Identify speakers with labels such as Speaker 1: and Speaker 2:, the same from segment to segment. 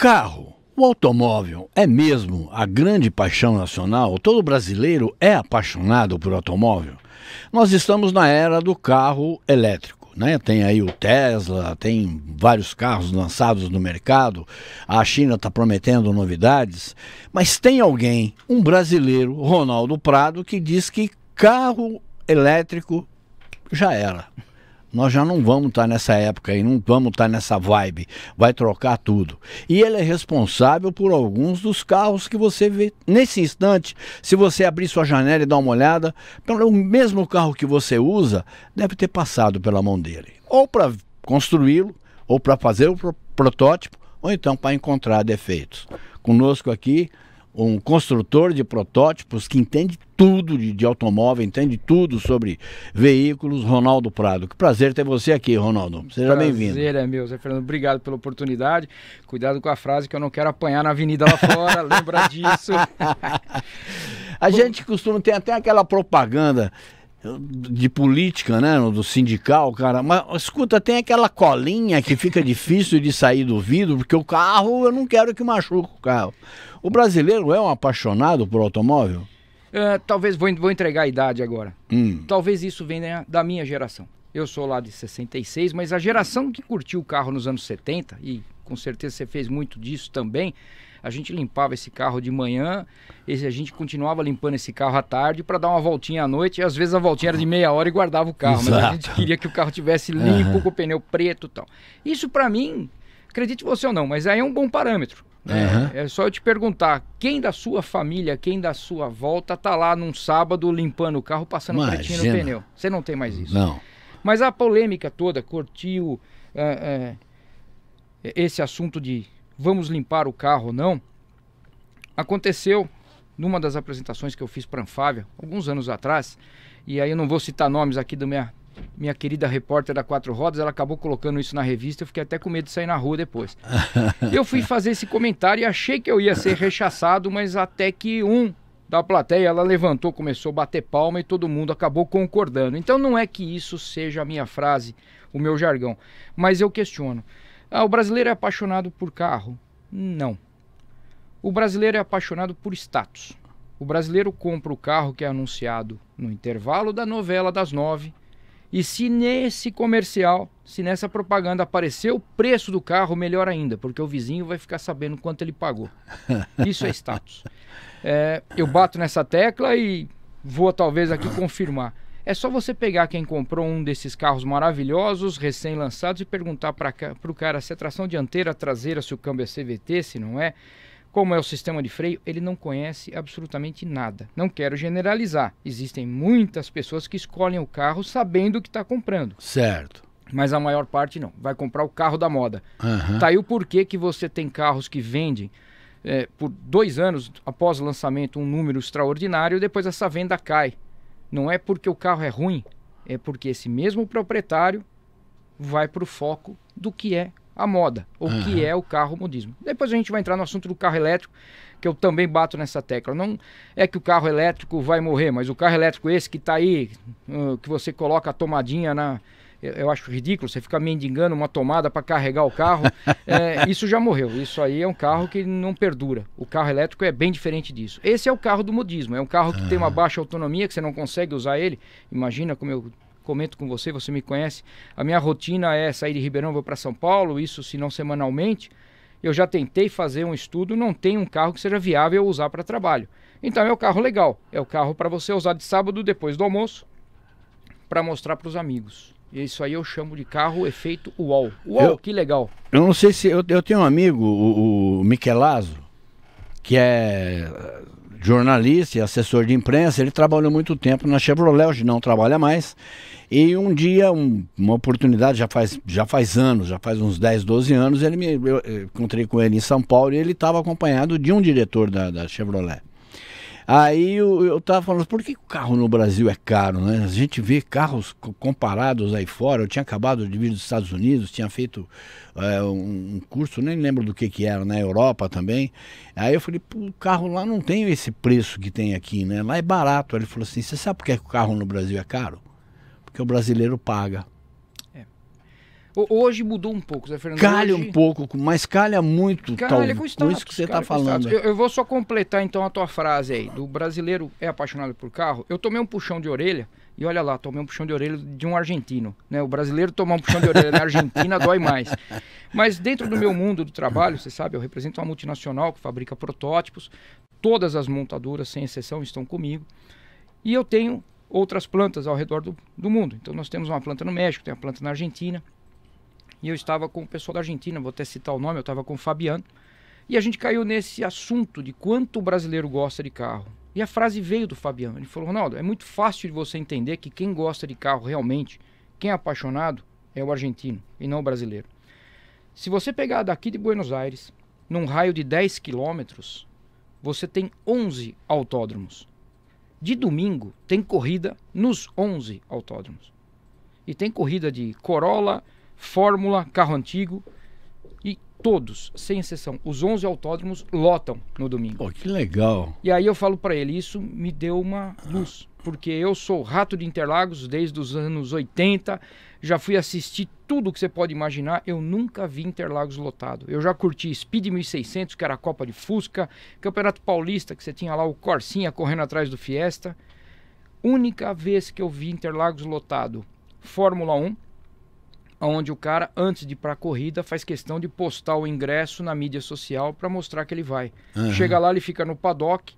Speaker 1: carro, o automóvel, é mesmo a grande paixão nacional? Todo brasileiro é apaixonado por automóvel? Nós estamos na era do carro elétrico, né? Tem aí o Tesla, tem vários carros lançados no mercado, a China está prometendo novidades, mas tem alguém, um brasileiro, Ronaldo Prado, que diz que carro elétrico já era. Nós já não vamos estar nessa época aí, não vamos estar nessa vibe, vai trocar tudo. E ele é responsável por alguns dos carros que você vê nesse instante. Se você abrir sua janela e dar uma olhada, o mesmo carro que você usa deve ter passado pela mão dele. Ou para construí-lo, ou para fazer o protótipo, ou então para encontrar defeitos. Conosco aqui, um construtor de protótipos que entende tudo de automóvel, entende tudo sobre veículos, Ronaldo Prado. Que prazer ter você aqui, Ronaldo. Seja bem-vindo.
Speaker 2: Prazer é meu, Zé Fernando. Obrigado pela oportunidade. Cuidado com a frase que eu não quero apanhar na avenida lá fora, lembra disso.
Speaker 1: A gente costuma ter até aquela propaganda de política, né, do sindical, cara, mas escuta, tem aquela colinha que fica difícil de sair do vidro, porque o carro, eu não quero que machuque o carro. O brasileiro é um apaixonado por automóvel?
Speaker 2: Talvez, vou entregar a idade agora. Talvez isso venha da minha geração. Eu sou lá de 66, mas a geração que curtiu o carro nos anos 70, e com certeza você fez muito disso também, a gente limpava esse carro de manhã, a gente continuava limpando esse carro à tarde para dar uma voltinha à noite, e às vezes a voltinha era de meia hora e guardava o carro. Exato. Mas a gente queria que o carro tivesse limpo, com o pneu preto e tal. Isso para mim, acredite você ou não, mas aí é um bom parâmetro. É só eu te perguntar, quem da sua família, quem da sua volta tá lá num sábado limpando o carro, passando pretinho no pneu? Você não tem mais isso.
Speaker 1: Não.
Speaker 2: Mas a polêmica toda, curtiu esse assunto de vamos limpar o carro ou não, aconteceu numa das apresentações que eu fiz para a Anfávia, alguns anos atrás, e aí eu não vou citar nomes aqui da minha querida repórter da Quatro Rodas, ela acabou colocando isso na revista, eu fiquei até com medo de sair na rua depois. Eu fui fazer esse comentário e achei que eu ia ser rechaçado, mas até que da plateia, ela levantou, começou a bater palma e todo mundo acabou concordando. Então não é que isso seja a minha frase, o meu jargão, mas eu questiono. O brasileiro é apaixonado por carro? Não. O brasileiro é apaixonado por status. O brasileiro compra o carro que é anunciado no intervalo da novela das 9. E se nesse comercial, se nessa propaganda aparecer o preço do carro, melhor ainda, porque o vizinho vai ficar sabendo quanto ele pagou. Isso é status. Eu bato nessa tecla e vou talvez aqui confirmar. É só você pegar quem comprou um desses carros maravilhosos, recém-lançados, e perguntar para o cara se é tração dianteira, traseira, se o câmbio é CVT, se não é, como é o sistema de freio. Ele não conhece absolutamente nada. Não quero generalizar. Existem muitas pessoas que escolhem o carro sabendo o que está comprando.
Speaker 1: Certo.
Speaker 2: Mas a maior parte não. Vai comprar o carro da moda. Tá aí o porquê que você tem carros que vendem por 2 anos após o lançamento um número extraordinário e depois essa venda cai. Não é porque o carro é ruim, é porque esse mesmo proprietário vai para o foco do que é a moda, o que é o carro modismo. Depois a gente vai entrar no assunto do carro elétrico, que eu também bato nessa tecla. Não é que o carro elétrico vai morrer, mas o carro elétrico esse que está aí, que você coloca a tomadinha eu acho ridículo, você fica mendigando uma tomada para carregar o carro, isso já morreu. Isso aí é um carro que não perdura. O carro elétrico é bem diferente disso. Esse é o carro do modismo, é um carro que tem uma baixa autonomia, que você não consegue usar ele. Imagina, como eu comento com você, você me conhece, a minha rotina é sair de Ribeirão, vou para São Paulo, isso se não semanalmente. Eu já tentei fazer um estudo, não tem um carro que seja viável usar para trabalho. Então é o carro legal, é o carro para você usar de sábado depois do almoço, para mostrar para os amigos. Isso aí eu chamo de carro efeito UOL. UOL, que legal.
Speaker 1: Eu não sei se... Eu tenho um amigo, o Michelazzo, que é jornalista e assessor de imprensa. Ele trabalhou muito tempo na Chevrolet, hoje não trabalha mais. E um dia, uma oportunidade, já faz anos, já faz uns 10, 12 anos, eu encontrei com ele em São Paulo e ele estava acompanhado de um diretor da Chevrolet. Aí eu tava falando, por que o carro no Brasil é caro, né? A gente vê carros comparados aí fora. Eu tinha acabado de vir dos Estados Unidos, tinha feito um curso, nem lembro do que era, na Europa também. Aí eu falei, pô, o carro lá não tem esse preço que tem aqui, né? Lá é barato. Aí ele falou assim, você sabe por que o carro no Brasil é caro? Porque o brasileiro paga.
Speaker 2: Hoje mudou um pouco, Zé Fernando.
Speaker 1: Calha
Speaker 2: hoje...
Speaker 1: um pouco, mas calha muito,
Speaker 2: calha com status,
Speaker 1: isso que você está falando.
Speaker 2: Eu vou só completar então a tua frase aí, do brasileiro é apaixonado por carro. Eu tomei um puxão de orelha, e olha lá, tomei um puxão de orelha de um argentino, né? O brasileiro tomar um puxão de orelha na Argentina dói mais. Mas dentro do meu mundo do trabalho, você sabe, eu represento uma multinacional que fabrica protótipos, todas as montadoras, sem exceção, estão comigo, e eu tenho outras plantas ao redor do mundo. Então nós temos uma planta no México, tem uma planta na Argentina, e eu estava com o pessoal da Argentina, vou até citar o nome, eu estava com o Fabiano, e a gente caiu nesse assunto de quanto o brasileiro gosta de carro. E a frase veio do Fabiano, ele falou: Ronaldo, é muito fácil de você entender que quem gosta de carro realmente, quem é apaixonado, é o argentino e não o brasileiro. Se você pegar daqui de Buenos Aires, num raio de 10 quilômetros, você tem 11 autódromos. De domingo tem corrida nos 11 autódromos. E tem corrida de Corolla, Fórmula, carro antigo, e todos, sem exceção, os 11 autódromos lotam no domingo.
Speaker 1: Pô, que legal.
Speaker 2: E aí eu falo para ele, isso me deu uma luz, porque eu sou rato de Interlagos desde os anos 80, já fui assistir tudo que você pode imaginar, eu nunca vi Interlagos lotado. Eu já curti Speed 1600, que era a Copa de Fusca, Campeonato Paulista, que você tinha lá o Corsinha correndo atrás do Fiesta. Única vez que eu vi Interlagos lotado, Fórmula 1, onde o cara, antes de ir para a corrida, faz questão de postar o ingresso na mídia social para mostrar que ele vai. Chega lá, ele fica no paddock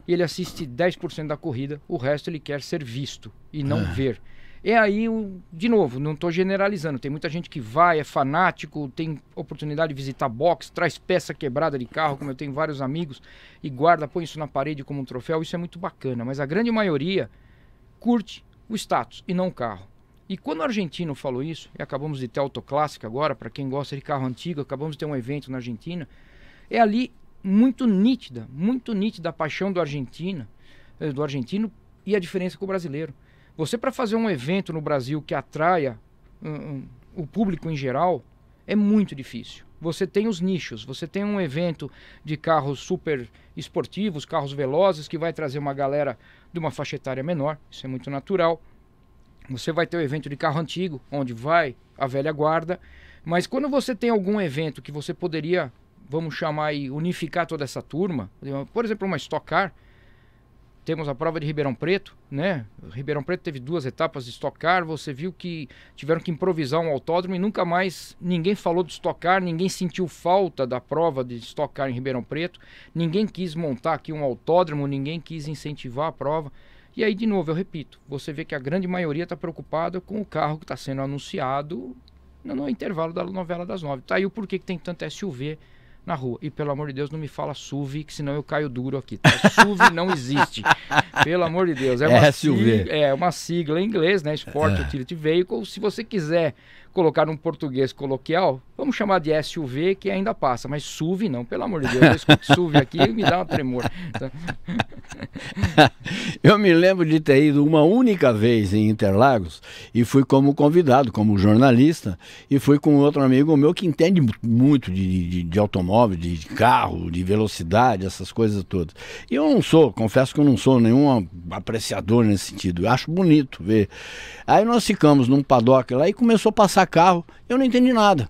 Speaker 2: e ele assiste 10% da corrida, o resto ele quer ser visto e não ver. É aí, de novo, não estou generalizando, tem muita gente que vai, é fanático, tem oportunidade de visitar box, traz peça quebrada de carro, como eu tenho vários amigos, e guarda, põe isso na parede como um troféu, isso é muito bacana, mas a grande maioria curte o status e não o carro. E quando o argentino falou isso, e acabamos de ter Autoclássica agora, para quem gosta de carro antigo, acabamos de ter um evento na Argentina, é ali muito nítida a paixão do argentino e a diferença com o brasileiro. Você, para fazer um evento no Brasil que atraia o público em geral, é muito difícil. Você tem os nichos, você tem um evento de carros super esportivos, carros velozes, que vai trazer uma galera de uma faixa etária menor, isso é muito natural. Você vai ter o evento de carro antigo, onde vai a velha guarda, mas quando você tem algum evento que você poderia, vamos chamar aí, unificar toda essa turma, por exemplo, uma Stock Car, temos a prova de Ribeirão Preto, né? Ribeirão Preto teve 2 etapas de Stock Car, você viu que tiveram que improvisar um autódromo e nunca mais ninguém falou de Stock Car, ninguém sentiu falta da prova de Stock Car em Ribeirão Preto, ninguém quis montar aqui um autódromo, ninguém quis incentivar a prova. E aí, de novo, eu repito, você vê que a grande maioria está preocupada com o carro que está sendo anunciado no intervalo da novela das 9. Tá aí o porquê que tem tanto SUV na rua. E pelo amor de Deus, não me fala SUV, que senão eu caio duro aqui. Tá? SUV não existe. Pelo amor de Deus. É uma SUV. É uma sigla em inglês, né? Sport Utility Vehicle. Se você quiser colocar num português coloquial, vamos chamar de SUV, que ainda passa. Mas SUV não, pelo amor de Deus. Eu escuto SUV aqui e me dá um tremor. Então...
Speaker 1: Eu me lembro de ter ido uma única vez em Interlagos e fui como convidado, como jornalista, e fui com outro amigo meu que entende muito de automóvel, de carro, de velocidade, essas coisas todas. E eu não sou, confesso que eu não sou nenhum apreciador nesse sentido, eu acho bonito ver. Aí nós ficamos num paddock lá e começou a passar carro, eu não entendi nada.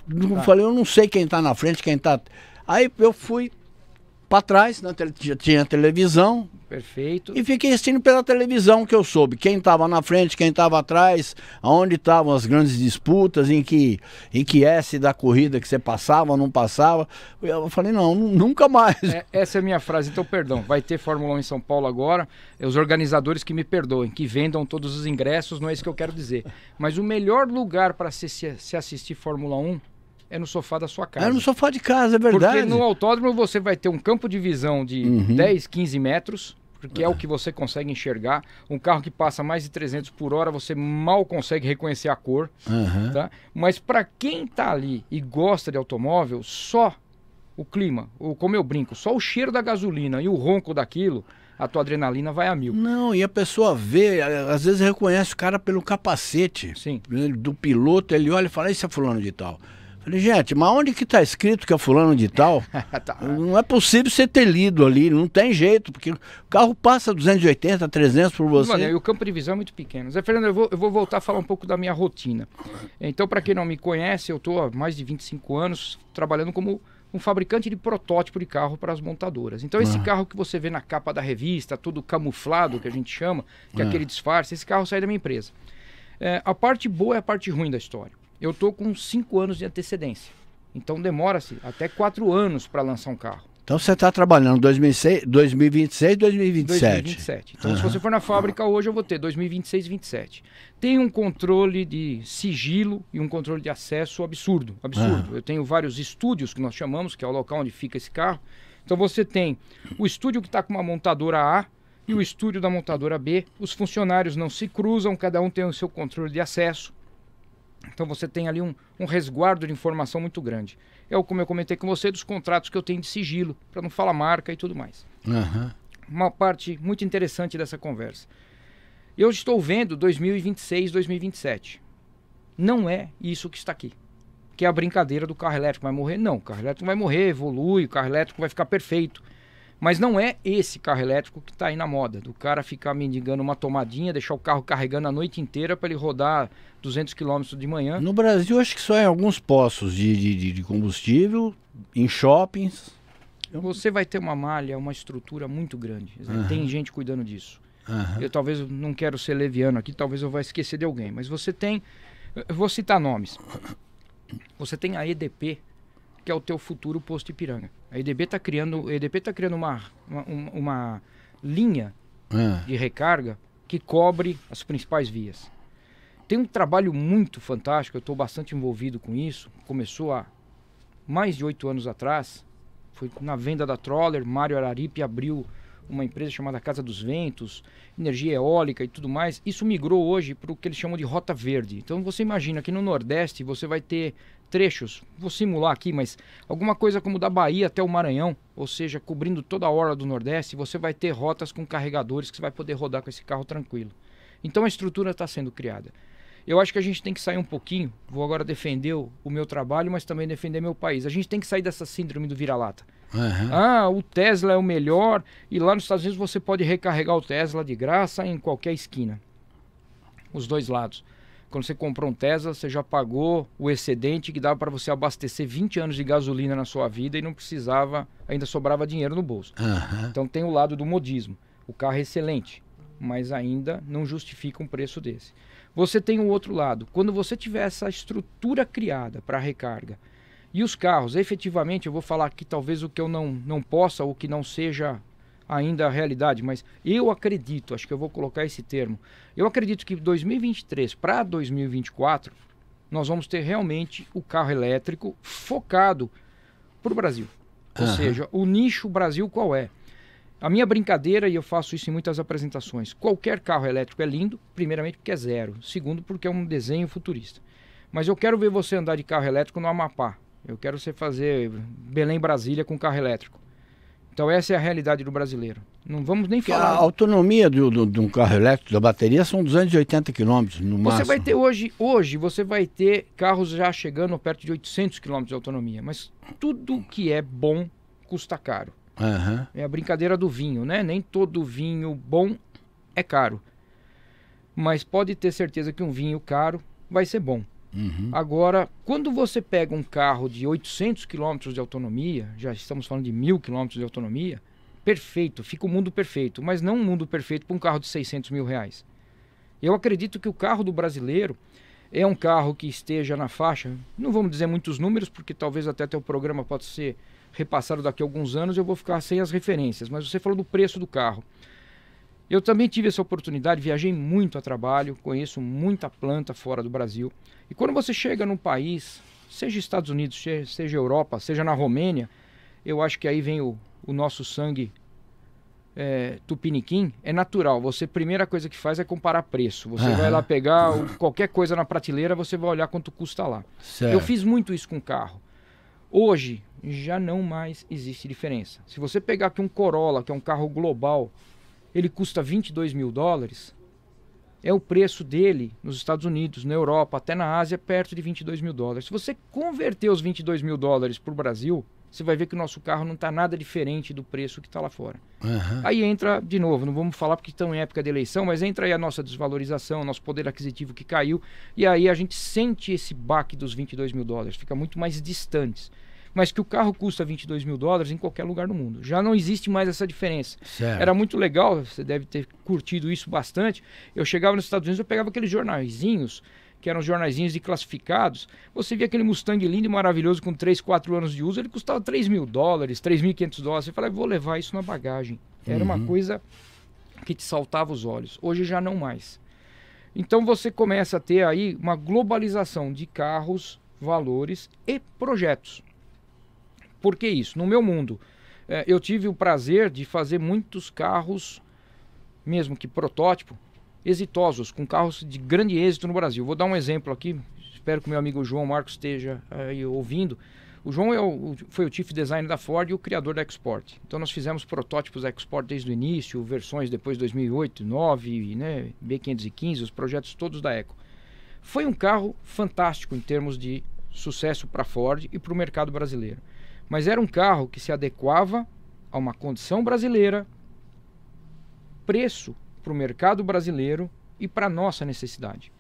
Speaker 1: Eu falei, eu não sei quem está na frente, quem está... Aí eu fui para trás, tinha televisão.
Speaker 2: Perfeito.
Speaker 1: E fiquei assistindo pela televisão, que eu soube quem estava na frente, quem estava atrás, aonde estavam as grandes disputas, em que S da corrida que você passava ou não passava. Eu falei, não, nunca mais.
Speaker 2: Essa é a minha frase, então perdão. Vai ter Fórmula 1 em São Paulo agora, os organizadores que me perdoem, que vendam todos os ingressos, não é isso que eu quero dizer. Mas o melhor lugar para se assistir Fórmula 1 é no sofá da sua casa.
Speaker 1: É no sofá de casa, é verdade.
Speaker 2: Porque no autódromo você vai ter um campo de visão de 10, 15 metros, porque é o que você consegue enxergar. Um carro que passa mais de 300 por hora, você mal consegue reconhecer a cor. Tá? Mas para quem está ali e gosta de automóvel, só o clima, como eu brinco, só o cheiro da gasolina e o ronco daquilo, a tua adrenalina vai a 1000.
Speaker 1: Não, e a pessoa vê, às vezes reconhece o cara pelo capacete.
Speaker 2: Sim.
Speaker 1: Do piloto, ele olha e fala, esse é fulano de tal. Falei, gente, mas onde que tá escrito que é fulano de tal?
Speaker 2: Tá.
Speaker 1: Não é possível você ter lido ali, não tem jeito, porque o carro passa 280, 300 por você.
Speaker 2: Mano, e o campo de visão é muito pequeno. Zé Fernando, eu vou voltar a falar um pouco da minha rotina. Então, para quem não me conhece, eu estou há mais de 25 anos trabalhando como um fabricante de protótipo de carro para as montadoras. Então, esse carro que você vê na capa da revista, todo camuflado, que a gente chama, que é aquele disfarce, esse carro sai da minha empresa. A parte boa é a parte ruim da história. Eu estou com 5 anos de antecedência. Então demora-se até 4 anos para lançar um carro.
Speaker 1: Então você está trabalhando 2026, 2027?
Speaker 2: 2027. Então se você for na fábrica hoje eu vou ter 2026 e 2027. Tem um controle de sigilo e um controle de acesso absurdo. Eu tenho vários estúdios que nós chamamos, que é o local onde fica esse carro. Então você tem o estúdio que está com uma montadora A e o estúdio da montadora B. Os funcionários não se cruzam, cada um tem o seu controle de acesso. Então você tem ali um resguardo de informação muito grande. Como eu comentei com você, dos contratos que eu tenho de sigilo, para não falar marca e tudo mais. Uma parte muito interessante dessa conversa. Eu estou vendo 2026, 2027. Não é isso que está aqui. Que é a brincadeira do carro elétrico vai morrer. Não, o carro elétrico vai morrer, evolui, o carro elétrico vai ficar perfeito. Mas não é esse carro elétrico que está aí na moda, do cara ficar mendigando uma tomadinha, deixar o carro carregando a noite inteira para ele rodar 200 km de manhã.
Speaker 1: No Brasil, acho que só em alguns postos de combustível, em shoppings.
Speaker 2: Você vai ter uma malha, uma estrutura muito grande. Tem gente cuidando disso. Eu talvez não quero ser leviano aqui, talvez eu vá esquecer de alguém, mas você tem, eu vou citar nomes. Você tem a EDP, que é o teu futuro posto Ipiranga. A EDP está criando uma linha de recarga que cobre as principais vias. Tem um trabalho muito fantástico, eu estou bastante envolvido com isso. Começou há mais de 8 anos atrás. Foi na venda da Troller, Mário Araripe abriu uma empresa chamada Casa dos Ventos, energia eólica e tudo mais. Isso migrou hoje para o que eles chamam de Rota Verde. Então você imagina que no Nordeste você vai ter trechos, vou simular aqui, mas alguma coisa como da Bahia até o Maranhão, ou seja, cobrindo toda a orla do Nordeste, você vai ter rotas com carregadores que você vai poder rodar com esse carro tranquilo. Então a estrutura está sendo criada. Eu acho que a gente tem que sair um pouquinho, vou agora defender o meu trabalho, mas também defender meu país. A gente tem que sair dessa síndrome do vira-lata. O Tesla é o melhor e lá nos Estados Unidos você pode recarregar o Tesla de graça em qualquer esquina. Os dois lados. Quando você comprou um Tesla, você já pagou o excedente que dava para você abastecer 20 anos de gasolina na sua vida e não precisava, ainda sobrava dinheiro no bolso. Então tem o lado do modismo. O carro é excelente, mas ainda não justifica um preço desse. Você tem o outro lado. Quando você tiver essa estrutura criada para recarga e os carros, efetivamente, eu vou falar aqui talvez o que eu não possa ou que não seja ainda a realidade, mas eu acredito, acho que eu vou colocar esse termo, eu acredito que 2023 para 2024 nós vamos ter realmente o carro elétrico focado para o Brasil. Ou seja, o nicho Brasil qual é? A minha brincadeira, e eu faço isso em muitas apresentações, qualquer carro elétrico é lindo, primeiramente porque é zero, segundo porque é um desenho futurista. Mas eu quero ver você andar de carro elétrico no Amapá, eu quero você fazer Belém-Brasília com carro elétrico. Então essa é a realidade do brasileiro. Não vamos nem falar...
Speaker 1: A autonomia de um carro elétrico, da bateria, são 280 km no máximo.
Speaker 2: Você vai ter hoje você vai ter carros já chegando perto de 800 km de autonomia, mas tudo que é bom custa caro. É a brincadeira do vinho, né? Nem todo vinho bom é caro. Mas pode ter certeza que um vinho caro vai ser bom. Agora, quando você pega um carro de 800 km de autonomia, já estamos falando de 1000 km de autonomia, perfeito, fica o mundo perfeito. Mas não um mundo perfeito para um carro de 600 mil reais. Eu acredito que o carro do brasileiro é um carro que esteja na faixa, não vamos dizer muitos números, porque talvez até o programa pode ser repassado daqui a alguns anos, eu vou ficar sem as referências, mas você falou do preço do carro. Eu também tive essa oportunidade, viajei muito a trabalho, conheço muita planta fora do Brasil. E quando você chega num país, seja Estados Unidos, seja Europa, seja na Romênia, eu acho que aí vem o nosso sangue tupiniquim, é natural. Você, primeira coisa que faz é comparar preço. Você vai lá pegar qualquer coisa na prateleira, você vai olhar quanto custa lá.
Speaker 1: Certo.
Speaker 2: Eu fiz muito isso com carro. Hoje, já não mais existe diferença. Se você pegar aqui um Corolla, que é um carro global, ele custa 22 mil dólares, é o preço dele nos Estados Unidos, na Europa, até na Ásia, perto de 22 mil dólares. Se você converter os 22 mil dólares para o Brasil, você vai ver que o nosso carro não está nada diferente do preço que está lá fora. Aí entra, de novo, não vamos falar porque estão em época de eleição, mas entra aí a nossa desvalorização, nosso poder aquisitivo que caiu, e aí a gente sente esse baque dos 22 mil dólares, fica muito mais distantes. Mas que o carro custa 22 mil dólares em qualquer lugar do mundo. Já não existe mais essa diferença.
Speaker 1: Certo.
Speaker 2: Era muito legal, você deve ter curtido isso bastante. Eu chegava nos Estados Unidos, eu pegava aqueles jornaizinhos, que eram jornaizinhos de classificados. Você via aquele Mustang lindo e maravilhoso com 3, 4 anos de uso, ele custava 3 mil dólares, 3.500 dólares. Você falava, vou levar isso na bagagem. Era uma coisa que te saltava os olhos. Hoje já não mais. Então você começa a ter aí uma globalização de carros, valores e projetos. Por que isso? No meu mundo, eu tive o prazer de fazer muitos carros, mesmo que protótipo, exitosos, com carros de grande êxito no Brasil. Vou dar um exemplo aqui, espero que o meu amigo João Marcos esteja aí ouvindo. O João foi o Chief Designer da Ford e o criador da EcoSport. Então nós fizemos protótipos da EcoSport desde o início, versões depois de 2008, 2009, né, B515, os projetos todos da Eco. Foi um carro fantástico em termos de sucesso para a Ford e para o mercado brasileiro. Mas era um carro que se adequava a uma condição brasileira, preço para o mercado brasileiro e para a nossa necessidade.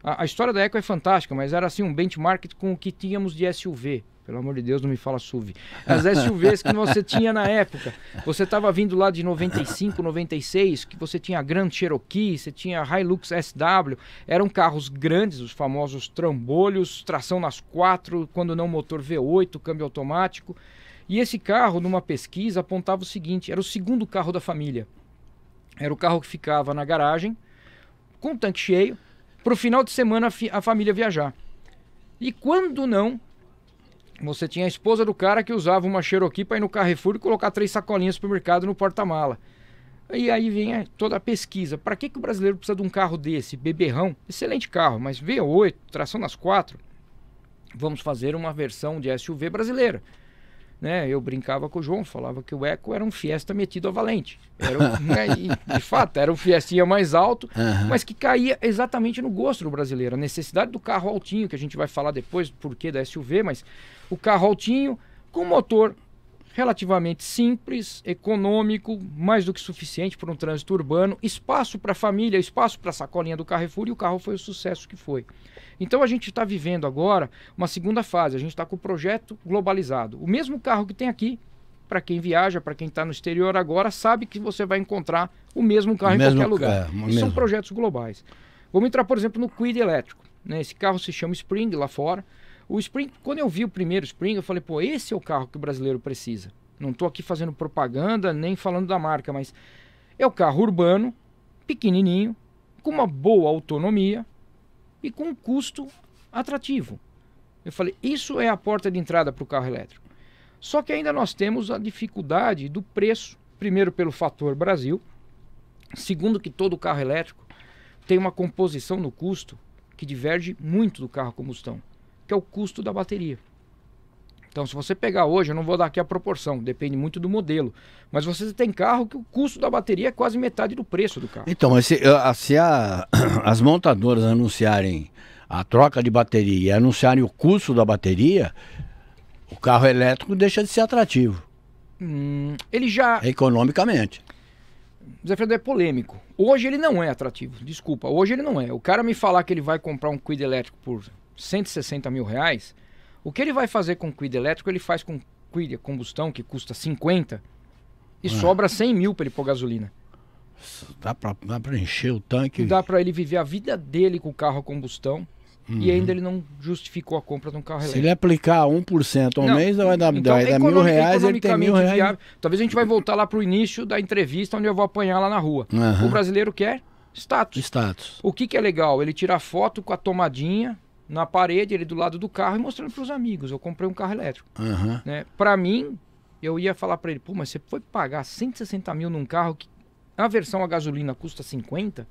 Speaker 2: A história da Eco é fantástica, mas era assim um benchmark com o que tínhamos de SUV. Pelo amor de Deus, não me fala SUV. As SUVs que você tinha na época. Você estava vindo lá de 95, 96, que você tinha a Grand Cherokee, você tinha a Hilux SW. Eram carros grandes, os famosos trambolhos, tração nas 4, quando não motor V8, câmbio automático. E esse carro, numa pesquisa, apontava o seguinte, era o segundo carro da família. Era o carro que ficava na garagem, com o tanque cheio, para o final de semana a família viajar. E quando não, você tinha a esposa do cara que usava uma Cherokee para ir no Carrefour e colocar 3 sacolinhas de supermercado no porta-mala. E aí vem toda a pesquisa. Para que o brasileiro precisa de um carro desse, beberrão? Excelente carro, mas V8, tração nas 4. Vamos fazer uma versão de SUV brasileira. Né? Eu brincava com o João, falava que o Eco era um Fiesta metido a valente. De fato, era um Fiestinha mais alto, mas que caía exatamente no gosto do brasileiro. A necessidade do carro altinho, que a gente vai falar depois do porquê da SUV, mas o carro altinho com motor relativamente simples, econômico, mais do que suficiente para um trânsito urbano, espaço para a família, espaço para a sacolinha do Carrefour, e o carro foi o sucesso que foi. Então a gente está vivendo agora uma segunda fase, a gente está com o projeto globalizado. O mesmo carro que tem aqui, para quem viaja, para quem está no exterior agora, sabe que você vai encontrar o mesmo carro em qualquer lugar. E são projetos globais. Vamos entrar, por exemplo, no Kwid elétrico. Né? Esse carro se chama Spring lá fora. O Spring, quando eu vi o primeiro Spring, eu falei, pô, esse é o carro que o brasileiro precisa. Não estou aqui fazendo propaganda, nem falando da marca, mas é o carro urbano, pequenininho, com uma boa autonomia e com um custo atrativo. Eu falei, isso é a porta de entrada para o carro elétrico. Só que ainda nós temos a dificuldade do preço, primeiro pelo fator Brasil, segundo que todo carro elétrico tem uma composição no custo que diverge muito do carro a combustão, que é o custo da bateria. Então, se você pegar hoje, eu não vou dar aqui a proporção, depende muito do modelo, mas você tem carro que o custo da bateria é quase metade do preço do carro.
Speaker 1: Então, mas se as montadoras anunciarem a troca de bateria e anunciarem o custo da bateria, o carro elétrico deixa de ser atrativo.
Speaker 2: Ele já...
Speaker 1: Economicamente.
Speaker 2: Zé Fredo, é polêmico. Hoje ele não é atrativo, desculpa, hoje ele não é. O cara me falar que ele vai comprar um Kwid elétrico por 160 mil reais, o que ele vai fazer com o Kwid elétrico, ele faz com o Kwid a combustão, que custa 50, e sobra 100 mil para ele pôr gasolina.
Speaker 1: Dá para encher o tanque.
Speaker 2: Dá para ele viver a vida dele com o carro a combustão, e ainda ele não justificou a compra de um carro elétrico.
Speaker 1: Se ele aplicar 1% ao mês, vai dar R$1.000, ele tem R$1.000.
Speaker 2: Viável. Talvez a gente vai voltar lá para o início da entrevista, onde eu vou apanhar lá na rua. O brasileiro quer status. O que é legal? Ele tira foto com a tomadinha na parede, ele do lado do carro e mostrando para os amigos, eu comprei um carro elétrico. Né? Para mim, eu ia falar para ele, pô, mas você foi pagar 160 mil num carro que a versão a gasolina custa 50?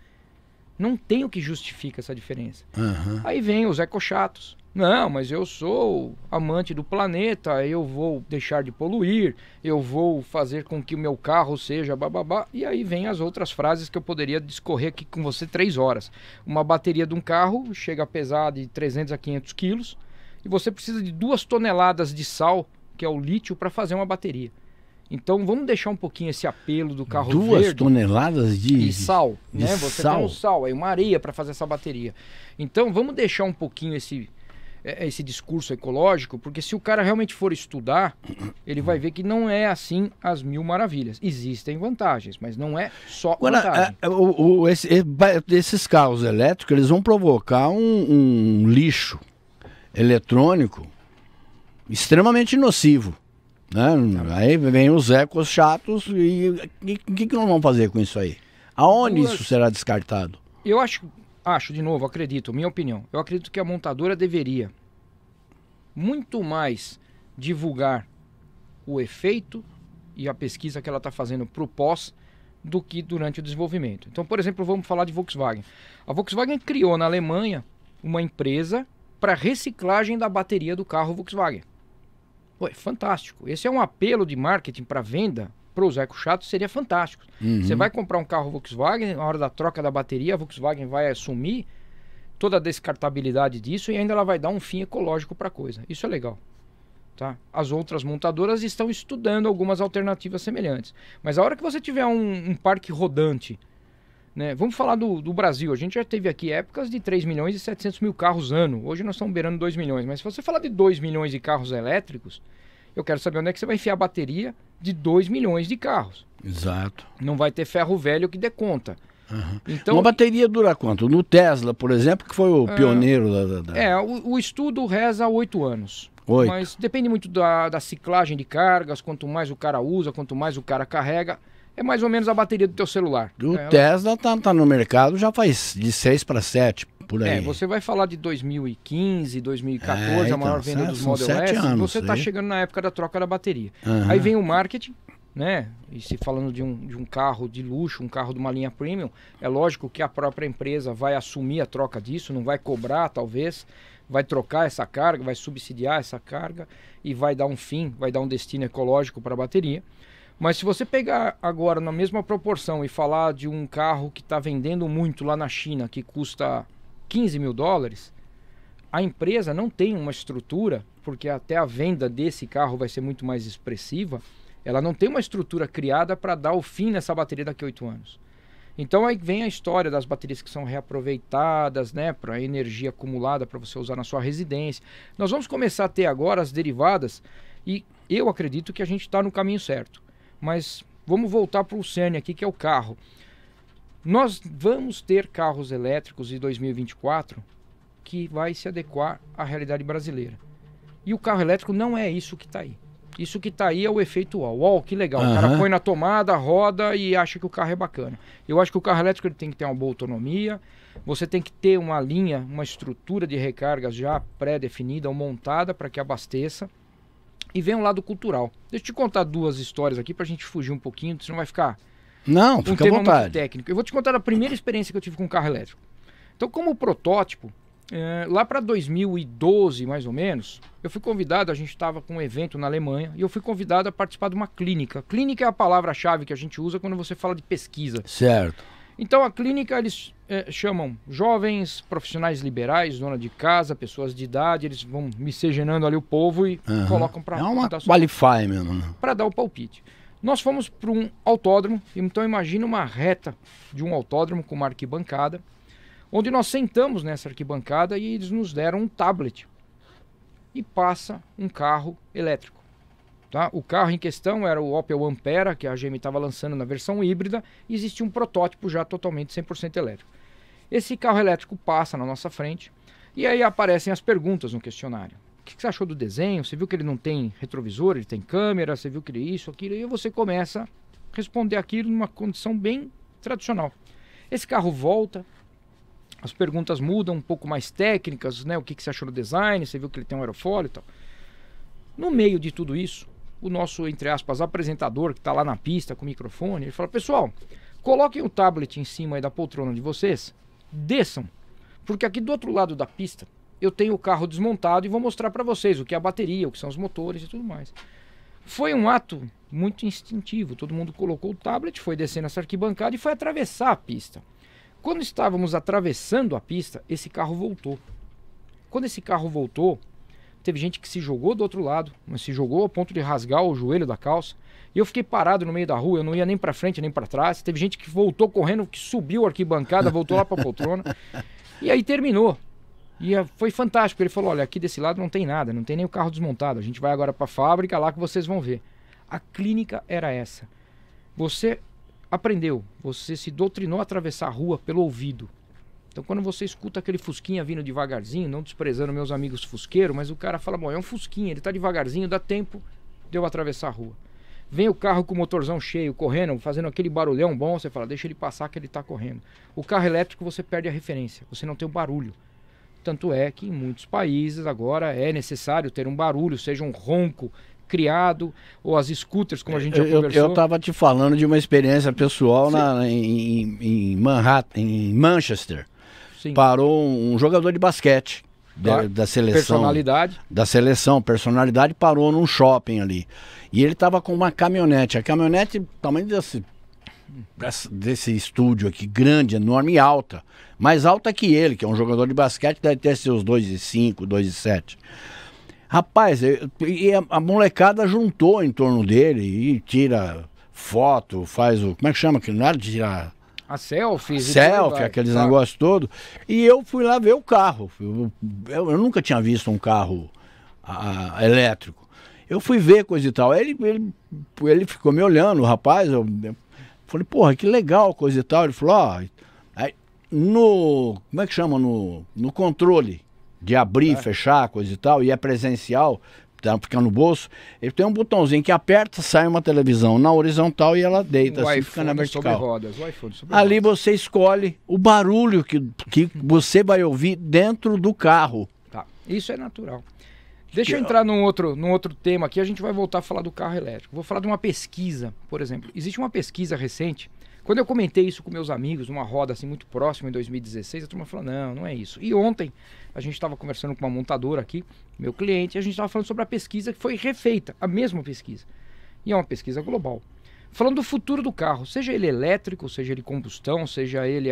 Speaker 2: Não tem o que justifica essa diferença.
Speaker 1: Aham.
Speaker 2: Aí vem os ecochatos. Não, mas eu sou amante do planeta, eu vou deixar de poluir, eu vou fazer com que o meu carro seja bababá. E aí vem as outras frases que eu poderia discorrer aqui com você 3 horas. Uma bateria de um carro chega a pesar de 300 a 500 quilos e você precisa de 2 toneladas de sal, que é o lítio, para fazer uma bateria. Então vamos deixar um pouquinho esse apelo do carro
Speaker 1: 2
Speaker 2: verde
Speaker 1: toneladas de
Speaker 2: sal,
Speaker 1: de
Speaker 2: né? Você
Speaker 1: sal.
Speaker 2: tem um sal, aí uma areia para fazer essa bateria. Então vamos deixar um pouquinho esse discurso ecológico, porque se o cara realmente for estudar, ele vai ver que não é assim as mil maravilhas. Existem vantagens, mas não é só vantagem.
Speaker 1: Agora, esses carros elétricos, eles vão provocar um lixo eletrônico extremamente nocivo. Né? Aí vem os ecos chatos e o que nós vamos fazer com isso aí? Aonde isso será descartado?
Speaker 2: Eu acho, de novo, acredito, minha opinião, eu acredito que a montadora deveria muito mais divulgar o efeito e a pesquisa que ela está fazendo para o pós do que durante o desenvolvimento. Então, por exemplo, vamos falar de Volkswagen. A Volkswagen criou na Alemanha uma empresa para reciclagem da bateria do carro Volkswagen. Ué, fantástico. Esse é um apelo de marketing para venda para os ecochatos, seria fantástico. Você vai comprar um carro Volkswagen, na hora da troca da bateria, a Volkswagen vai assumir toda a descartabilidade disso e ainda ela vai dar um fim ecológico para a coisa. Isso é legal. Tá? As outras montadoras estão estudando algumas alternativas semelhantes. Mas a hora que você tiver um parque rodante, né? Vamos falar do Brasil. A gente já teve aqui épocas de 3 milhões e 700 mil carros ano. Hoje nós estamos beirando 2 milhões. Mas se você falar de 2 milhões de carros elétricos, eu quero saber onde é que você vai enfiar a bateria de 2 milhões de carros.
Speaker 1: Exato.
Speaker 2: Não vai ter ferro velho que dê conta.
Speaker 1: Uhum.
Speaker 2: Então,
Speaker 1: uma bateria dura quanto? No Tesla, por exemplo, que foi o pioneiro
Speaker 2: o estudo reza 8 anos.
Speaker 1: 8.
Speaker 2: Mas depende muito da ciclagem de cargas. Quanto mais o cara usa, quanto mais o cara carrega, é mais ou menos a bateria do teu celular.
Speaker 1: O Tesla tá no mercado já faz de 6 para 7, por aí.
Speaker 2: Você vai falar de 2015, 2014, a maior venda dos Model S, você está chegando na época da troca da bateria. Aí vem o marketing, né? E se falando de um carro de luxo, um carro de uma linha premium, é lógico que a própria empresa vai assumir a troca disso, não vai cobrar talvez, vai trocar essa carga, vai subsidiar essa carga e vai dar um fim, vai dar um destino ecológico para a bateria. Mas se você pegar agora na mesma proporção e falar de um carro que está vendendo muito lá na China, que custa 15 mil dólares, a empresa não tem uma estrutura, porque até a venda desse carro vai ser muito mais expressiva, ela não tem uma estrutura criada para dar o fim nessa bateria daqui a 8 anos. Então aí vem a história das baterias que são reaproveitadas, né, para energia acumulada para você usar na sua residência. Nós vamos começar a ter agora as derivadas e eu acredito que a gente está no caminho certo. Mas vamos voltar para o cerne aqui, que é o carro. Nós vamos ter carros elétricos em 2024 que vai se adequar à realidade brasileira. E o carro elétrico não é isso que está aí. Isso que está aí é o efeito uau. Uau, que legal. O cara põe na tomada, roda e acha que o carro é bacana. Eu acho que o carro elétrico ele tem que ter uma boa autonomia. Você tem que ter uma linha, uma estrutura de recargas já pré-definida ou montada para que abasteça. E vem um lado cultural. Deixa eu te contar 2 histórias aqui pra gente fugir um pouquinho, senão vai ficar
Speaker 1: fica à vontade.
Speaker 2: Muito técnico. Eu vou te contar a primeira experiência que eu tive com um carro elétrico. Então, como protótipo, lá para 2012, mais ou menos, eu fui convidado, a gente estava com um evento na Alemanha, e eu fui convidado a participar de uma clínica. Clínica é a palavra-chave que a gente usa quando você fala de pesquisa.
Speaker 1: Certo.
Speaker 2: Então, a clínica, eles chamam jovens, profissionais liberais, dona de casa, pessoas de idade, eles vão miscigenando ali o povo e colocam para...
Speaker 1: É uma qualify mesmo.
Speaker 2: Para dar o palpite. Nós fomos para um autódromo, então imagina uma reta de um autódromo com uma arquibancada, onde nós sentamos nessa arquibancada e eles nos deram um tablet. E passa um carro elétrico. Tá? O carro em questão era o Opel Ampera, que a GM estava lançando na versão híbrida, e existia um protótipo já totalmente 100% elétrico. Esse carro elétrico passa na nossa frente, e aí aparecem as perguntas no questionário. O que você achou do desenho? Você viu que ele não tem retrovisor, ele tem câmera, você viu que ele isso, aquilo, e você começa a responder aquilo numa condição bem tradicional. Esse carro volta, as perguntas mudam, um pouco mais técnicas, né? O que você achou do design, você viu que ele tem um aerofólio e tal. No meio de tudo isso, o nosso, entre aspas, apresentador, que está lá na pista com o microfone, ele fala: pessoal, coloquem o tablet em cima aí da poltrona de vocês, desçam, porque aqui do outro lado da pista eu tenho o carro desmontado e vou mostrar para vocês o que é a bateria, o que são os motores e tudo mais. Foi um ato muito instintivo, todo mundo colocou o tablet, foi descendo essa arquibancada e foi atravessar a pista. Quando estávamos atravessando a pista, esse carro voltou. Quando esse carro voltou, teve gente que se jogou do outro lado, mas se jogou ao ponto de rasgar o joelho da calça. E eu fiquei parado no meio da rua, eu não ia nem para frente nem para trás. Teve gente que voltou correndo, que subiu a arquibancada, voltou lá para a poltrona. E aí terminou. E foi fantástico. Ele falou, olha, aqui desse lado não tem nada, não tem nem o carro desmontado. A gente vai agora para a fábrica lá que vocês vão ver. A clínica era essa. Você aprendeu, você se doutrinou a atravessar a rua pelo ouvido. Então quando você escuta aquele fusquinha vindo devagarzinho, não desprezando meus amigos fusqueiros, mas o cara fala, bom, é um fusquinha, ele tá devagarzinho, dá tempo de eu atravessar a rua. Vem o carro com o motorzão cheio, correndo, fazendo aquele barulhão bom, você fala, deixa ele passar que ele tá correndo. O carro elétrico você perde a referência, você não tem o barulho. Tanto é que em muitos países agora é necessário ter um barulho, seja um ronco criado, ou as scooters, como a gente já conversou.
Speaker 1: Eu estava te falando de uma experiência pessoal em Manhattan, em Manchester.
Speaker 2: Sim.
Speaker 1: Parou um jogador de basquete da seleção. Personalidade, parou num shopping ali. E ele estava com uma caminhonete. A caminhonete, tamanho desse estúdio aqui, grande, enorme e alta. Mais alta que ele, que é um jogador de basquete, deve ter seus 2,5, 2,7. Rapaz, a molecada juntou em torno dele e tira foto, faz o... Como é que chama aquilo? Nada de tirar...
Speaker 2: A selfie.
Speaker 1: Aqueles negócios todos. E eu fui lá ver o carro. Eu nunca tinha visto um carro elétrico. Eu fui ver coisa e tal. Ele ficou me olhando, o rapaz. Eu falei, porra, que legal, coisa e tal. Ele falou, ó... como é que chama? No controle de abrir, fechar, coisa e tal, e é presencial, tá, fica no bolso, ele tem um botãozinho que aperta, sai uma televisão na horizontal e ela deita, assim, fica na vertical. Ali você escolhe o barulho que você vai ouvir dentro do carro.
Speaker 2: Tá. Isso é natural. Deixa eu entrar num outro tema aqui, a gente vai voltar a falar do carro elétrico. Vou falar de uma pesquisa, por exemplo. Existe uma pesquisa recente. Quando eu comentei isso com meus amigos, numa roda assim muito próxima, em 2016, a turma falou, não é isso. E ontem, a gente estava conversando com uma montadora aqui, meu cliente, e a gente estava falando sobre a pesquisa que foi refeita, a mesma pesquisa. E é uma pesquisa global. Falando do futuro do carro, seja ele elétrico, seja ele combustão, seja ele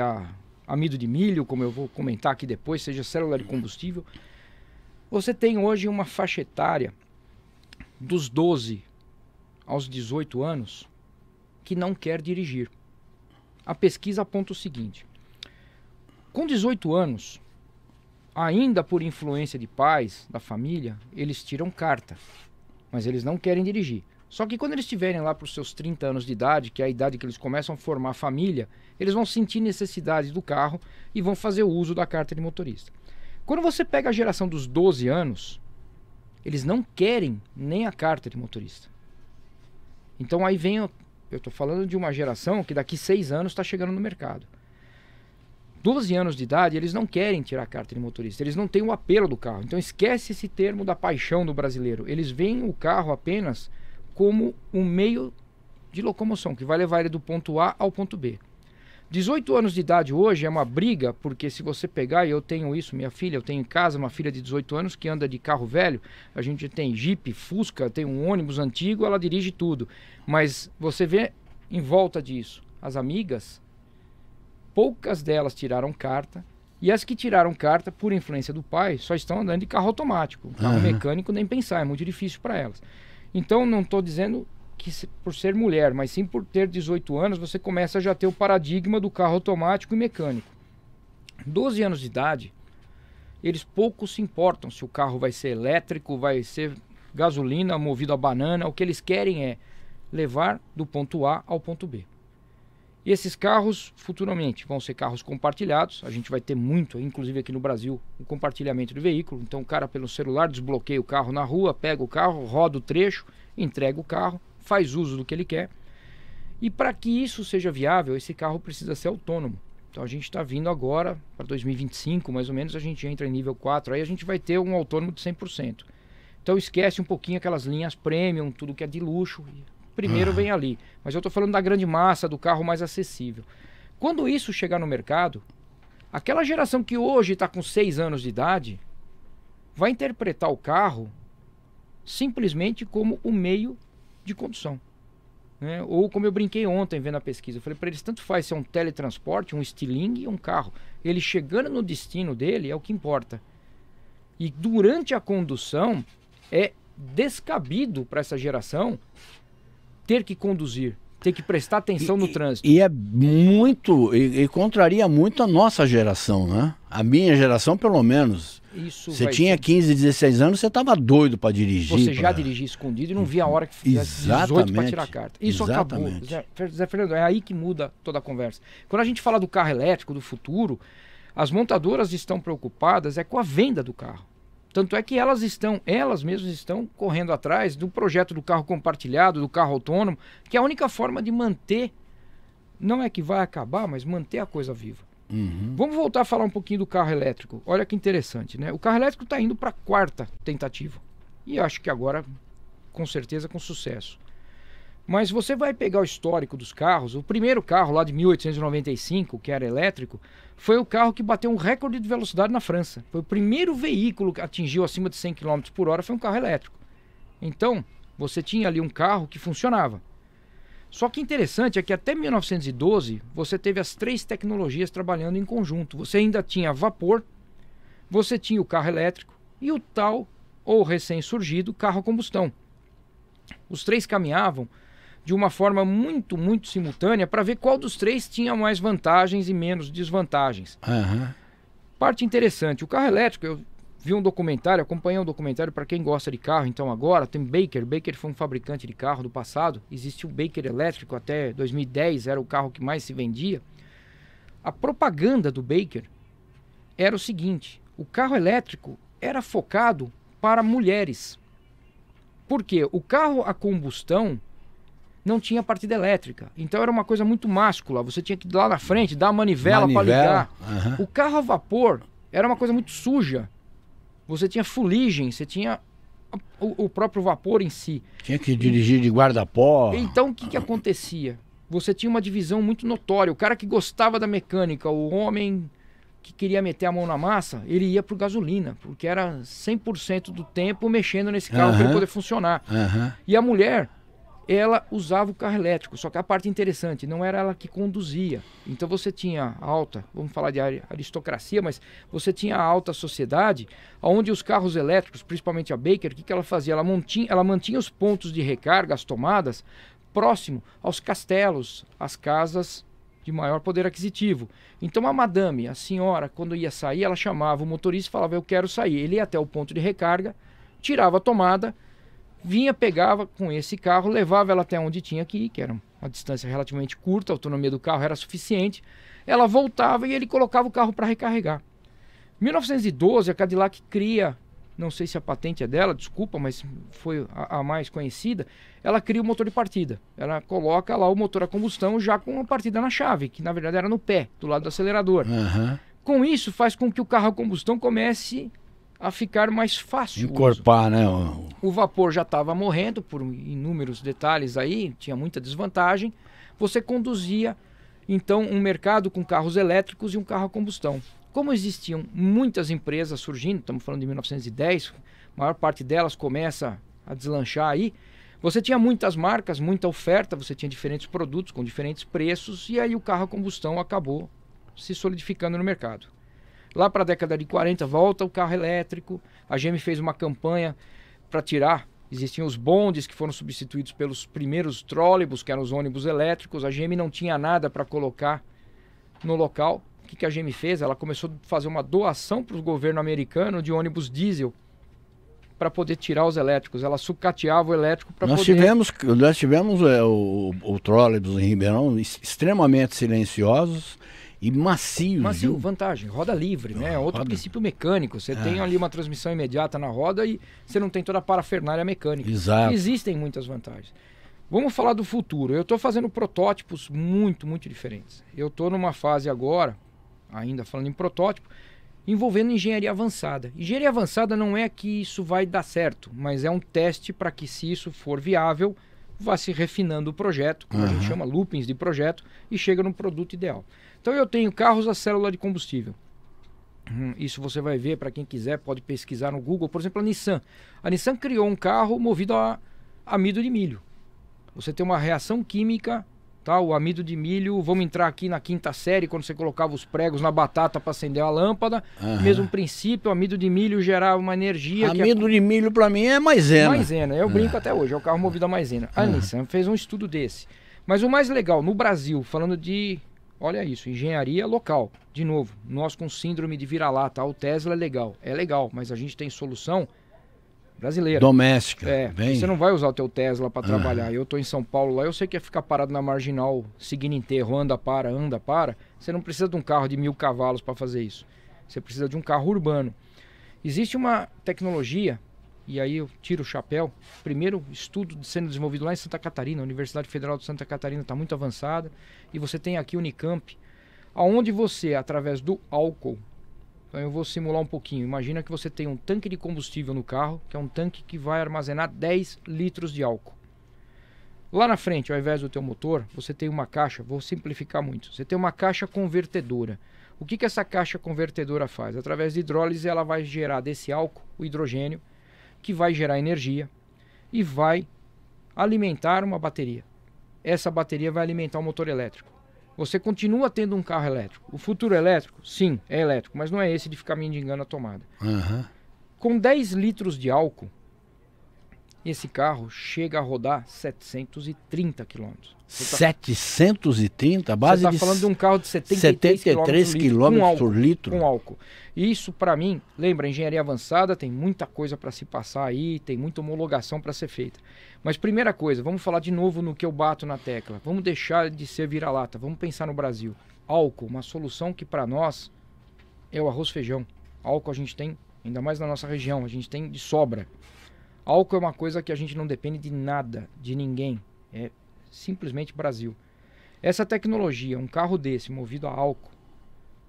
Speaker 2: amido de milho, como eu vou comentar aqui depois, seja célula de combustível. Você tem hoje uma faixa etária dos 12 aos 18 anos que não quer dirigir. A pesquisa aponta o seguinte: com 18 anos, ainda por influência de pais, da família, eles tiram carta, mas eles não querem dirigir. Só que quando eles estiverem lá para os seus 30 anos de idade, que é a idade que eles começam a formar família, eles vão sentir necessidade do carro e vão fazer o uso da carta de motorista. Quando você pega a geração dos 12 anos, eles não querem nem a carta de motorista. Então aí vem... Eu estou falando de uma geração que daqui 6 anos está chegando no mercado. 12 anos de idade, eles não querem tirar a carta de motorista. Eles não têm o apelo do carro. Então esquece esse termo da paixão do brasileiro. Eles veem o carro apenas como um meio de locomoção, que vai levar ele do ponto A ao ponto B. 18 anos de idade hoje é uma briga, porque se você pegar, e eu tenho isso, minha filha, eu tenho em casa uma filha de 18 anos que anda de carro velho, a gente tem Jeep, Fusca, tem um ônibus antigo, ela dirige tudo. Mas você vê em volta disso, as amigas, poucas delas tiraram carta, e as que tiraram carta, por influência do pai, só estão andando de carro automático. Carro mecânico nem pensar, é muito difícil para elas. Então não estou dizendo que por ser mulher, mas sim por ter 18 anos, você começa a já ter o paradigma do carro automático e mecânico. 12 anos de idade, eles pouco se importam se o carro vai ser elétrico, vai ser gasolina, movido a banana. O que eles querem é levar do ponto A ao ponto B. E esses carros, futuramente, vão ser carros compartilhados. A gente vai ter muito, inclusive aqui no Brasil, o compartilhamento de veículo. Então o cara pelo celular desbloqueia o carro na rua, pega o carro, roda o trecho, entrega o carro, faz uso do que ele quer. E para que isso seja viável, esse carro precisa ser autônomo. Então a gente está vindo agora, para 2025 mais ou menos, a gente entra em nível 4, aí a gente vai ter um autônomo de 100%. Então esquece um pouquinho aquelas linhas premium, tudo que é de luxo, primeiro vem ali. Mas eu estou falando da grande massa, do carro mais acessível. Quando isso chegar no mercado, Aquela geração que hoje está com 6 anos de idade vai interpretar o carro simplesmente como o meio de condução. Né? Ou como eu brinquei ontem vendo a pesquisa, eu falei para eles, tanto faz se é um teletransporte, um estilingue ou um carro. Ele chegando no destino dele é o que importa. E durante a condução é descabido para essa geração ter que conduzir, ter que prestar atenção no trânsito.
Speaker 1: E é muito, e contraria muito a nossa geração, né? A minha geração, pelo menos.
Speaker 2: Isso
Speaker 1: você tinha 15, 16 anos, você estava doido para dirigir.
Speaker 2: Você já dirigia escondido e não via a hora que fizesse 18 para tirar a carta. Isso acabou. Zé Fernando, é aí que muda toda a conversa. Quando a gente fala do carro elétrico, do futuro, as montadoras estão preocupadas com a venda do carro. Tanto é que elas mesmas estão correndo atrás do projeto do carro compartilhado, do carro autônomo, que é a única forma de manter, não é que vai acabar, mas manter a coisa viva. Vamos voltar a falar um pouquinho do carro elétrico. Olha que interessante, né? O carro elétrico está indo para a 4ª tentativa. E acho que agora, com certeza, com sucesso. Mas você vai pegar o histórico dos carros, o primeiro carro lá de 1895, que era elétrico, foi o carro que bateu um recorde de velocidade na França. Foi o primeiro veículo que atingiu acima de 100 km por hora, foi um carro elétrico. Então, você tinha ali um carro que funcionava. Só que interessante é que até 1912, você teve as 3 tecnologias trabalhando em conjunto. Você ainda tinha vapor, você tinha o carro elétrico e o tal, ou recém-surgido, carro a combustão. Os 3 caminhavam de uma forma muito, muito simultânea para ver qual dos 3 tinha mais vantagens e menos desvantagens. Parte interessante, o carro elétrico, eu vi um documentário, acompanhei um documentário para quem gosta de carro, então agora tem Baker. Baker foi um fabricante de carro do passado, existe o Baker elétrico até 2010, era o carro que mais se vendia. A propaganda do Baker era o seguinte, o carro elétrico era focado para mulheres. Por quê? O carro a combustão não tinha partida elétrica. Então era uma coisa muito máscula. Você tinha que ir lá na frente, dar a manivela para ligar. O carro a vapor era uma coisa muito suja. Você tinha fuligem, você tinha o próprio vapor em si.
Speaker 1: Tinha que dirigir de guarda-pó.
Speaker 2: Então o que acontecia? Você tinha uma divisão muito notória. O cara que gostava da mecânica, o homem que queria meter a mão na massa, ele ia por gasolina, porque era 100% do tempo mexendo nesse carro para ele poder funcionar. E a mulher, ela usava o carro elétrico, só que a parte interessante, não era ela que conduzia. Então você tinha a alta, vamos falar de aristocracia, mas você tinha a alta sociedade, onde os carros elétricos, principalmente a Baker, o que ela fazia? Ela mantinha os pontos de recarga, as tomadas, próximo aos castelos, às casas de maior poder aquisitivo. Então a madame, a senhora, quando ia sair, ela chamava o motorista e falava, eu quero sair. Ele ia até o ponto de recarga, tirava a tomada, vinha, pegava com esse carro, levava ela até onde tinha que ir, que era uma distância relativamente curta, a autonomia do carro era suficiente. Ela voltava e ele colocava o carro para recarregar. Em 1912, a Cadillac cria, não sei se a patente é dela, desculpa, mas foi a mais conhecida, ela cria o motor de partida. Ela coloca lá o motor a combustão já com a partida na chave, que na verdade era no pé, do lado do acelerador. Com isso, faz com que o carro a combustão comece a ficar mais fácil.
Speaker 1: Encorpar, né?
Speaker 2: O vapor já estava morrendo por inúmeros detalhes aí, tinha muita desvantagem. Você conduzia, então, um mercado com carros elétricos e um carro a combustão. Como existiam muitas empresas surgindo, estamos falando de 1910, a maior parte delas começa a deslanchar aí, você tinha muitas marcas, muita oferta, você tinha diferentes produtos com diferentes preços, e aí o carro a combustão acabou se solidificando no mercado. Lá para a década de 40 volta o carro elétrico, a GM fez uma campanha para tirar, existiam os bondes que foram substituídos pelos primeiros trólebus, que eram os ônibus elétricos, a GM não tinha nada para colocar no local. O que a GM fez? Ela começou a fazer uma doação para o governo americano de ônibus diesel para poder tirar os elétricos. Ela sucateava o elétrico para poder...
Speaker 1: Nós tivemos o trólebus em Ribeirão extremamente silenciosos e macios.
Speaker 2: Macio, vantagem, roda livre, né? Outro princípio mecânico. Você tem ali uma transmissão imediata na roda e você não tem toda a parafernália mecânica.
Speaker 1: Exato.
Speaker 2: Existem muitas vantagens. Vamos falar do futuro. Eu estou fazendo protótipos muito, muito diferentes. Eu estou numa fase agora, ainda falando em protótipo, envolvendo engenharia avançada. Engenharia avançada não é que isso vai dar certo, mas é um teste para que, se isso for viável, vá se refinando o projeto, como a gente chama loopings de projeto, e chega no produto ideal. Então eu tenho carros a célula de combustível. Isso você vai ver, para quem quiser, pode pesquisar no Google. Por exemplo, a Nissan. A Nissan criou um carro movido a amido de milho. Você tem uma reação química, tá? O amido de milho, vamos entrar aqui na quinta série, quando você colocava os pregos na batata para acender a lâmpada. Mesmo princípio, o amido de milho gerava uma energia...
Speaker 1: Amido de milho para mim é maisena.
Speaker 2: Maisena, eu brinco até hoje, é o carro movido a maisena. A Nissan fez um estudo desse. Mas o mais legal, no Brasil, falando de... Olha isso, engenharia local. De novo, nós com síndrome de vira-lata, o Tesla é legal, mas a gente tem solução brasileira.
Speaker 1: Doméstica.
Speaker 2: Você não vai usar o teu Tesla para trabalhar. Eu tô em São Paulo lá, eu sei que é ficar parado na marginal, seguindo enterro, anda, para. Você não precisa de um carro de 1000 cavalos para fazer isso. Você precisa de um carro urbano. Existe uma tecnologia, e aí eu tiro o chapéu, primeiro estudo sendo desenvolvido lá em Santa Catarina, a Universidade Federal de Santa Catarina está muito avançada, e você tem aqui o Unicamp, aonde você, através do álcool, então eu vou simular um pouquinho, imagina que você tem um tanque de combustível no carro, que é um tanque que vai armazenar 10 litros de álcool. Lá na frente, ao invés do teu motor, você tem uma caixa, vou simplificar muito, você tem uma caixa convertedora. O que essa caixa convertedora faz? Através de hidrólise ela vai gerar desse álcool o hidrogênio, que vai gerar energia e vai alimentar uma bateria. Essa bateria vai alimentar o motor elétrico. Você continua tendo um carro elétrico. O futuro elétrico, sim, é elétrico, mas não é esse de ficar mendigando a tomada. Com 10 litros de álcool, esse carro chega a rodar 730 km.
Speaker 1: 730? A base
Speaker 2: você está falando de um carro de 73
Speaker 1: km por litro.
Speaker 2: Com álcool. Isso, para mim, lembra, engenharia avançada, tem muita coisa para se passar aí, tem muita homologação para ser feita. Mas primeira coisa, vamos falar de novo no que eu bato na tecla. Vamos deixar de ser vira-lata, vamos pensar no Brasil. Álcool, uma solução que para nós é o arroz feijão. Álcool a gente tem, ainda mais na nossa região, a gente tem de sobra. Álcool é uma coisa que a gente não depende de nada, de ninguém. É simplesmente Brasil. Essa tecnologia, um carro desse movido a álcool,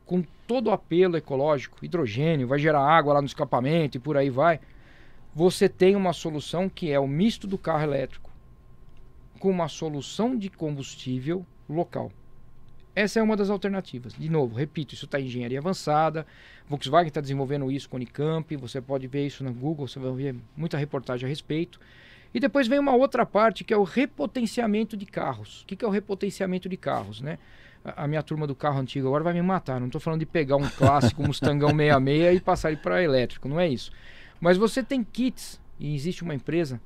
Speaker 2: com todo o apelo ecológico, hidrogênio, vai gerar água lá no escapamento e por aí vai, você tem uma solução que é o misto do carro elétrico com uma solução de combustível local. Essa é uma das alternativas. De novo, repito, isso está em engenharia avançada, Volkswagen está desenvolvendo isso com a Unicamp, você pode ver isso no Google, você vai ver muita reportagem a respeito. E depois vem uma outra parte que é o repotenciamento de carros. O que é o repotenciamento de carros, né? A minha turma do carro antigo agora vai me matar. Não estou falando de pegar um clássico Mustangão 66 e passar ele para elétrico, não é isso. Mas você tem kits, e existe uma empresa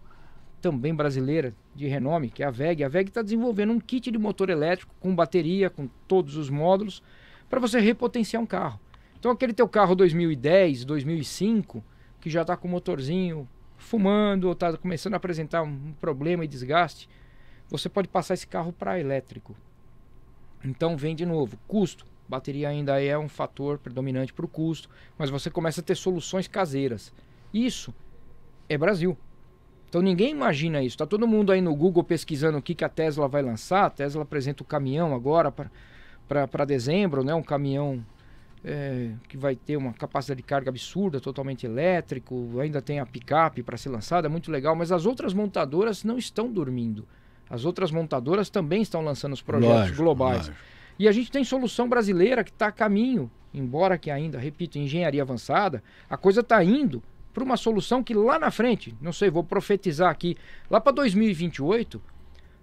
Speaker 2: também brasileira de renome, que é a WEG. A WEG está desenvolvendo um kit de motor elétrico com bateria, com todos os módulos, para você repotenciar um carro. Então aquele teu carro 2010, 2005, que já está com o motorzinho fumando ou está começando a apresentar um problema e desgaste, você pode passar esse carro para elétrico. Então vem de novo, custo. Bateria ainda é um fator predominante para o custo, mas você começa a ter soluções caseiras. Isso é Brasil. Então ninguém imagina isso. Está todo mundo aí no Google pesquisando o que a Tesla vai lançar. A Tesla apresenta o caminhão agora para dezembro, né? Um caminhão que vai ter uma capacidade de carga absurda, totalmente elétrico. Ainda tem a picape para ser lançada, muito legal. Mas as outras montadoras não estão dormindo. As outras montadoras também estão lançando os projetos globais. E a gente tem solução brasileira que está a caminho, embora que ainda, repito, em engenharia avançada, a coisa está indo para uma solução que lá na frente, não sei, vou profetizar aqui, lá para 2028,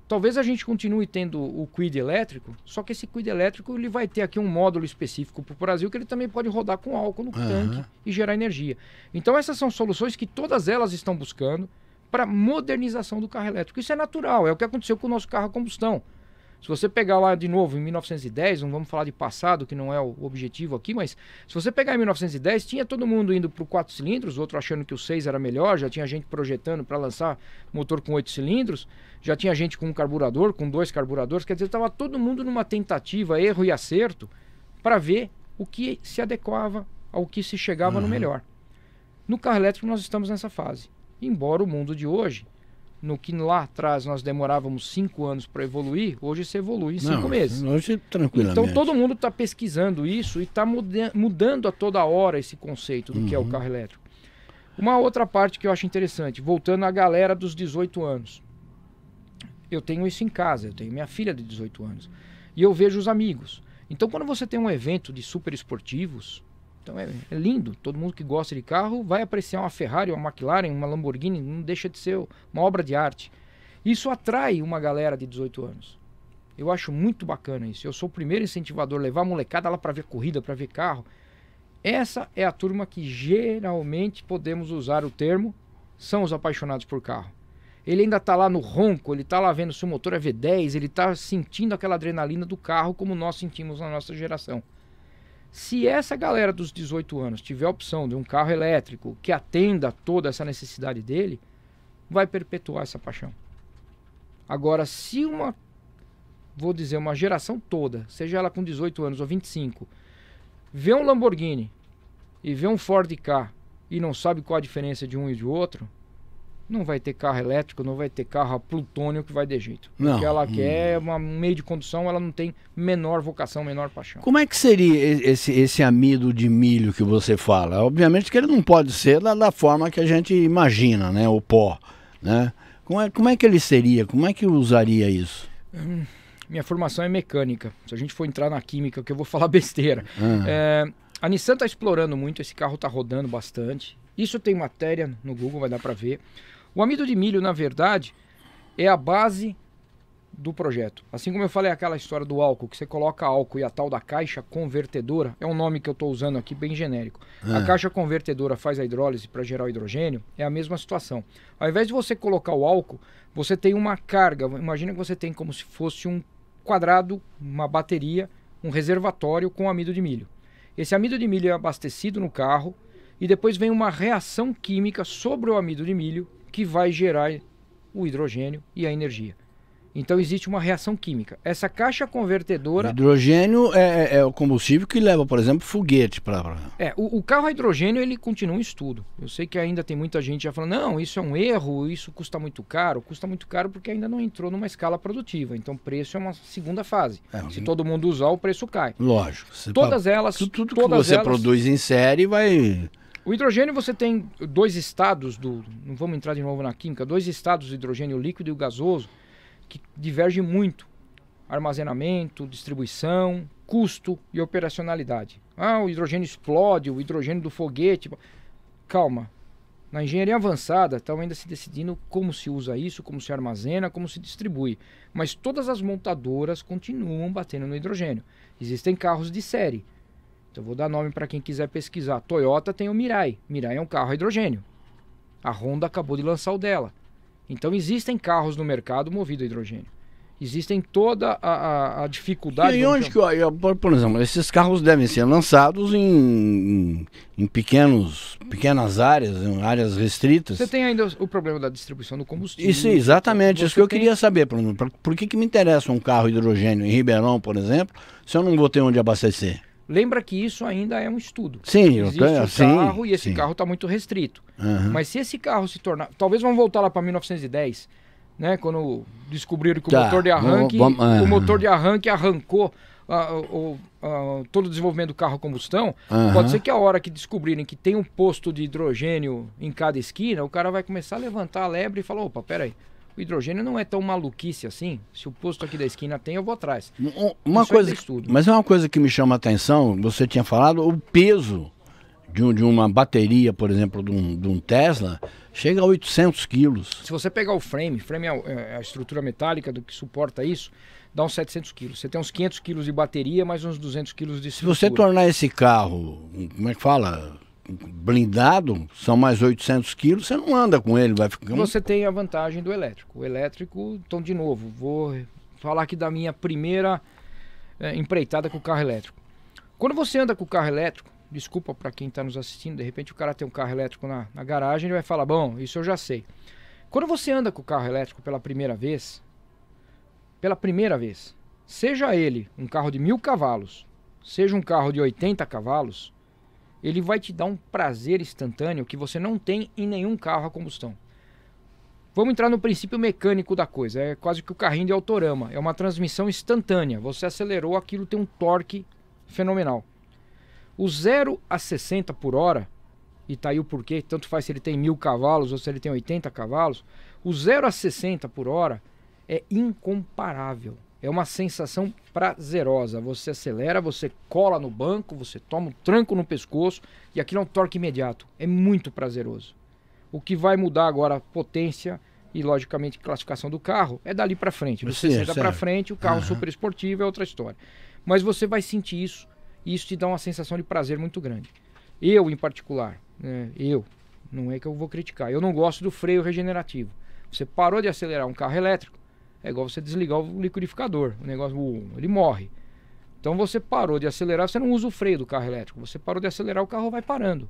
Speaker 2: talvez a gente continue tendo o Kwid elétrico, só que esse Kwid elétrico ele vai ter aqui um módulo específico para o Brasil que ele também pode rodar com álcool no tanque e gerar energia. Então essas são soluções que todas elas estão buscando para modernização do carro elétrico. Isso é natural, é o que aconteceu com o nosso carro a combustão. Se você pegar lá de novo em 1910, não vamos falar de passado, que não é o objetivo aqui, mas se você pegar em 1910, tinha todo mundo indo para o 4 cilindros, outro achando que o 6 era melhor, já tinha gente projetando para lançar motor com 8 cilindros, já tinha gente com um carburador, com 2 carburadores, quer dizer, estava todo mundo numa tentativa, erro e acerto, para ver o que se adequava ao que se chegava no melhor. No carro elétrico nós estamos nessa fase. Embora o mundo de hoje, no que lá atrás nós demorávamos 5 anos para evoluir, hoje se evolui em 5 meses.
Speaker 1: Hoje, tranquilamente.
Speaker 2: Então todo mundo está pesquisando isso e está mudando a toda hora esse conceito do que é o carro elétrico. Uma outra parte que eu acho interessante, voltando à galera dos 18 anos. Eu tenho isso em casa, eu tenho minha filha de 18 anos. E eu vejo os amigos. Então quando você tem um evento de super esportivos, Então é lindo, todo mundo que gosta de carro vai apreciar uma Ferrari, uma McLaren, uma Lamborghini, não deixa de ser uma obra de arte. Isso atrai uma galera de 18 anos. Eu acho muito bacana isso. Eu sou o primeiro incentivador, levar a molecada lá para ver corrida, para ver carro. Essa é a turma que geralmente podemos usar o termo, são os apaixonados por carro. Ele ainda está lá no ronco, ele está lá vendo se o motor é V10, ele está sentindo aquela adrenalina do carro como nós sentimos na nossa geração. Se essa galera dos 18 anos tiver a opção de um carro elétrico que atenda toda essa necessidade dele, vai perpetuar essa paixão. Agora, se uma geração toda, seja ela com 18 anos ou 25, vê um Lamborghini e vê um Ford Ka e não sabe qual a diferença de um e de outro, não vai ter carro elétrico, não vai ter carro a plutônio que vai de jeito.
Speaker 1: Não.
Speaker 2: O que ela quer é um meio de condução, ela não tem menor vocação, menor paixão.
Speaker 1: Como é que seria esse amido de milho que você fala? Obviamente que ele não pode ser da forma que a gente imagina, né? O pó, né? Como é que ele seria? Como é que usaria isso?
Speaker 2: Minha formação é mecânica. Se a gente for entrar na química, que eu vou falar besteira. A Nissan está explorando muito, esse carro está rodando bastante. Isso tem matéria no Google, vai dar para ver. O amido de milho, na verdade, é a base do projeto. Assim como eu falei aquela história do álcool, que você coloca álcool e a tal da caixa convertedora, é um nome que eu estou usando aqui bem genérico. A caixa convertedora faz a hidrólise para gerar o hidrogênio, é a mesma situação. Ao invés de você colocar o álcool, você tem uma carga. Imagina que você tem como se fosse um quadrado, uma bateria, um reservatório com amido de milho. Esse amido de milho é abastecido no carro e depois vem uma reação química sobre o amido de milho que vai gerar o hidrogênio e a energia. Então existe uma reação química. Essa caixa convertedora...
Speaker 1: O hidrogênio é o combustível que leva, por exemplo, foguete para...
Speaker 2: O carro a hidrogênio, ele continua em estudo. Eu sei que ainda tem muita gente já falando, não, isso é um erro, isso custa muito caro. Custa muito caro porque ainda não entrou numa escala produtiva. Então o preço é uma segunda fase. Se todo mundo usar, o preço cai.
Speaker 1: Lógico.
Speaker 2: Todas elas...
Speaker 1: Tudo que você produz em série vai...
Speaker 2: O hidrogênio você tem dois estados, não vamos entrar de novo na química, dois estados do hidrogênio, o líquido e o gasoso, que divergem muito. Armazenamento, distribuição, custo e operacionalidade. O hidrogênio explode, o hidrogênio do foguete. Calma. Na engenharia avançada estão ainda se decidindo como se usa isso, como se armazena, como se distribui. Mas todas as montadoras continuam batendo no hidrogênio. Existem carros de série. Então vou dar nome para quem quiser pesquisar. Toyota tem o Mirai. Mirai é um carro a hidrogênio. A Honda acabou de lançar o dela. Então existem carros no mercado movidos a hidrogênio. Existem toda a dificuldade...
Speaker 1: E onde que, por exemplo, esses carros devem ser lançados em pequenas áreas, em áreas restritas?
Speaker 2: Você tem ainda o problema da distribuição do combustível.
Speaker 1: Isso, exatamente, isso que eu queria saber. Por que me interessa um carro hidrogênio em Ribeirão, por exemplo, se eu não vou ter onde abastecer?
Speaker 2: Lembra que isso ainda é um estudo.
Speaker 1: Sim,
Speaker 2: existe um carro e esse carro está muito restrito. Mas se esse carro se tornar... Talvez vamos voltar lá para 1910, né? Quando descobriram que o motor de arranque, o motor de arranque arrancou todo o desenvolvimento do carro a combustão. Pode ser que a hora que descobrirem que tem um posto de hidrogênio em cada esquina, o cara vai começar a levantar a lebre e falar, opa, peraí. O hidrogênio não é tão maluquice assim. Se o posto aqui da esquina tem, eu vou atrás.
Speaker 1: Mas é uma coisa que me chama a atenção, você tinha falado, o peso de uma bateria, por exemplo, de um Tesla, chega a 800 quilos.
Speaker 2: Se você pegar o frame é a estrutura metálica do que suporta isso, dá uns 700 quilos. Você tem uns 500 quilos de bateria, mais uns 200 quilos de estrutura.
Speaker 1: Se você tornar esse carro, como é que fala... blindado, são mais 800 quilos, você não anda com ele, vai ficar...
Speaker 2: Você tem a vantagem do elétrico. O elétrico, então de novo, vou falar aqui da minha primeira empreitada com o carro elétrico. Quando você anda com o carro elétrico, desculpa para quem está nos assistindo, de repente o cara tem um carro elétrico na garagem, ele vai falar, bom, isso eu já sei. Quando você anda com o carro elétrico pela primeira vez, seja ele um carro de 1000 cavalos, seja um carro de 80 cavalos, ele vai te dar um prazer instantâneo que você não tem em nenhum carro a combustão. Vamos entrar no princípio mecânico da coisa. É quase que o carrinho de Autorama. É uma transmissão instantânea. Você acelerou, aquilo tem um torque fenomenal. O 0 a 60 por hora, e tá aí o porquê, tanto faz se ele tem 1000 cavalos ou se ele tem 80 cavalos, o 0 a 60 por hora é incomparável. É uma sensação prazerosa. Você acelera, você cola no banco, você toma um tranco no pescoço e aquilo é um torque imediato. É muito prazeroso. O que vai mudar agora a potência e, logicamente, classificação do carro é dali para frente. Do 60 para frente, o carro super esportivo é outra história. Mas você vai sentir isso e isso te dá uma sensação de prazer muito grande. Eu, em particular, não é que eu vou criticar, eu não gosto do freio regenerativo. Você parou de acelerar um carro elétrico, é igual você desligar o liquidificador, o negócio, ele morre. Então você parou de acelerar, você não usa o freio do carro elétrico, você parou de acelerar, o carro vai parando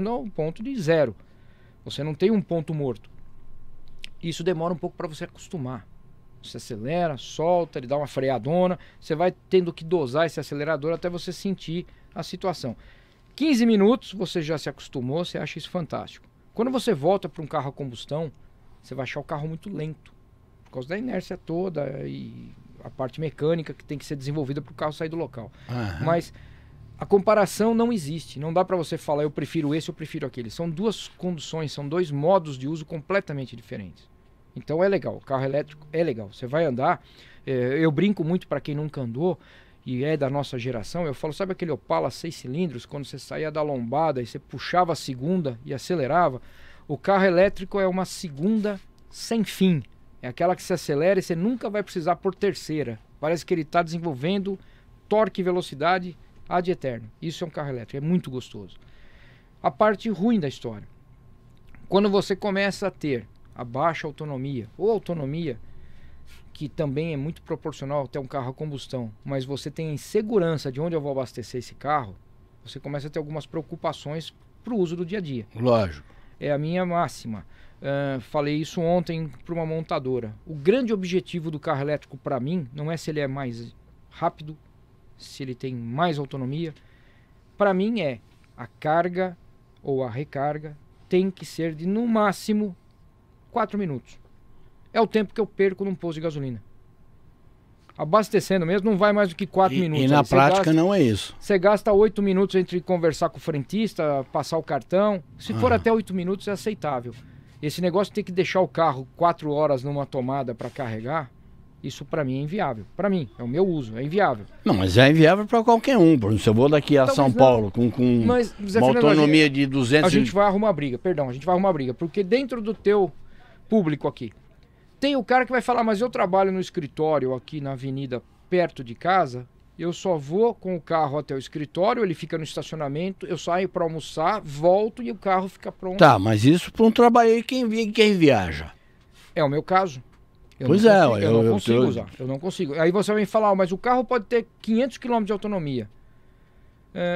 Speaker 2: ao ponto de zero. Você não tem um ponto morto. Isso demora um pouco para você acostumar. Você acelera, solta, ele dá uma freadona, você vai tendo que dosar esse acelerador até você sentir a situação. 15 minutos você já se acostumou, você acha isso fantástico. Quando você volta para um carro a combustão, você vai achar o carro muito lento, por causa da inércia toda e a parte mecânica que tem que ser desenvolvida para o carro sair do local. Mas a comparação não existe, não dá para você falar eu prefiro esse, eu prefiro aquele. São duas conduções, são dois modos de uso completamente diferentes. Então é legal, o carro elétrico é legal. Você vai andar, eu brinco muito para quem nunca andou e é da nossa geração, eu falo, sabe aquele Opala 6 cilindros, quando você saía da lombada e você puxava a segunda e acelerava? O carro elétrico é uma segunda sem fim. É aquela que se acelera e você nunca vai precisar por terceira. Parece que ele está desenvolvendo torque e velocidade ad eterno. Isso é um carro elétrico, é muito gostoso. A parte ruim da história. Quando você começa a ter a baixa autonomia, ou autonomia, que também é muito proporcional até um carro a combustão, mas você tem a insegurança de onde eu vou abastecer esse carro, você começa a ter algumas preocupações para o uso do dia a dia.
Speaker 1: Lógico.
Speaker 2: É a minha máxima. Falei isso ontem para uma montadora. O grande objetivo do carro elétrico para mim não é se ele é mais rápido, se ele tem mais autonomia. Para mim é a carga ou a recarga tem que ser de no máximo 4 minutos. É o tempo que eu perco num posto de gasolina. Abastecendo mesmo não vai mais do que 4 minutos.
Speaker 1: E na prática não é isso.
Speaker 2: Você gasta 8 minutos entre conversar com o frentista, passar o cartão. Se for até 8 minutos é aceitável. Esse negócio de ter que deixar o carro 4 horas numa tomada para carregar, isso para mim é inviável. Para mim, é o meu uso, é inviável.
Speaker 1: Não, mas é inviável para qualquer um. Por exemplo, se eu vou daqui a São Paulo com uma autonomia de 200...
Speaker 2: A gente vai arrumar briga, a gente vai arrumar briga. Porque dentro do teu público aqui, tem o cara que vai falar, mas eu trabalho no escritório aqui na avenida perto de casa, eu só vou com o carro até o escritório, ele fica no estacionamento, eu saio para almoçar, volto e o carro fica pronto.
Speaker 1: Tá, mas isso para um trabalho quem viaja.
Speaker 2: É o meu caso. Eu não consigo. Aí você vai me falar, mas o carro pode ter 500 km de autonomia.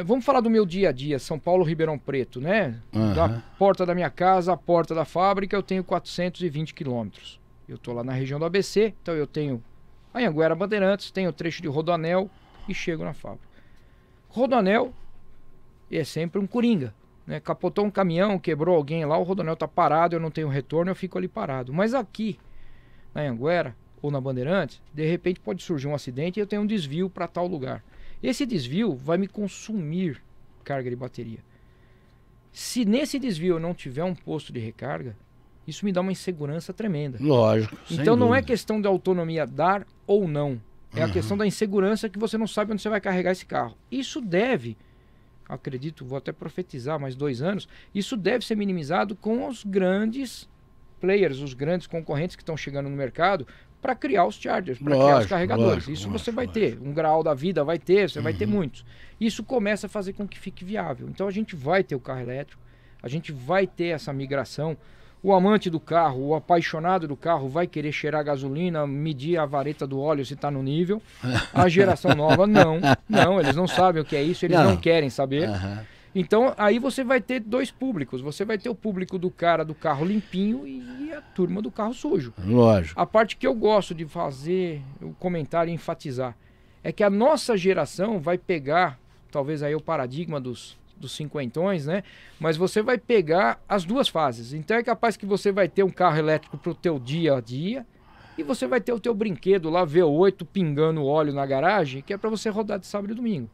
Speaker 2: Vamos falar do meu dia a dia, São Paulo, Ribeirão Preto, né? Da porta da minha casa à porta da fábrica eu tenho 420 quilômetros. Eu tô lá na região do ABC, então eu tenho Anhanguera, Bandeirantes, tenho o trecho de Rodoanel e chego na fábrica. Rodoanel é sempre um coringa, né? Capotou um caminhão, quebrou alguém lá, o Rodoanel tá parado, eu não tenho retorno, eu fico ali parado. Mas aqui, na Anhanguera ou na Bandeirantes, de repente pode surgir um acidente e eu tenho um desvio para tal lugar. Esse desvio vai me consumir carga de bateria. Se nesse desvio eu não tiver um posto de recarga, isso me dá uma insegurança tremenda.
Speaker 1: Lógico.
Speaker 2: Então não é questão da autonomia dar ou não. É a questão da insegurança que você não sabe onde você vai carregar esse carro. Isso deve, acredito, vou até profetizar mais 2 anos, isso deve ser minimizado com os grandes players, os grandes concorrentes que estão chegando no mercado para criar os chargers, para criar os carregadores. Isso você vai ter. Um Graal da vida vai ter, você vai ter muitos. Isso começa a fazer com que fique viável. Então a gente vai ter o carro elétrico, a gente vai ter essa migração. O amante do carro, o apaixonado do carro vai querer cheirar gasolina, medir a vareta do óleo se está no nível. A geração nova, não, eles não sabem o que é isso, eles não querem saber. Então aí você vai ter 2 públicos. Você vai ter o público do cara do carro limpinho e a turma do carro sujo.
Speaker 1: Lógico.
Speaker 2: A parte que eu gosto de fazer o comentário e enfatizar é que a nossa geração vai pegar, talvez aí o paradigma dos cinquentões, né? Mas você vai pegar as 2 fases. Então é capaz que você vai ter um carro elétrico para o teu dia a dia e você vai ter o teu brinquedo lá, V8, pingando óleo na garagem, que é para você rodar de sábado e domingo.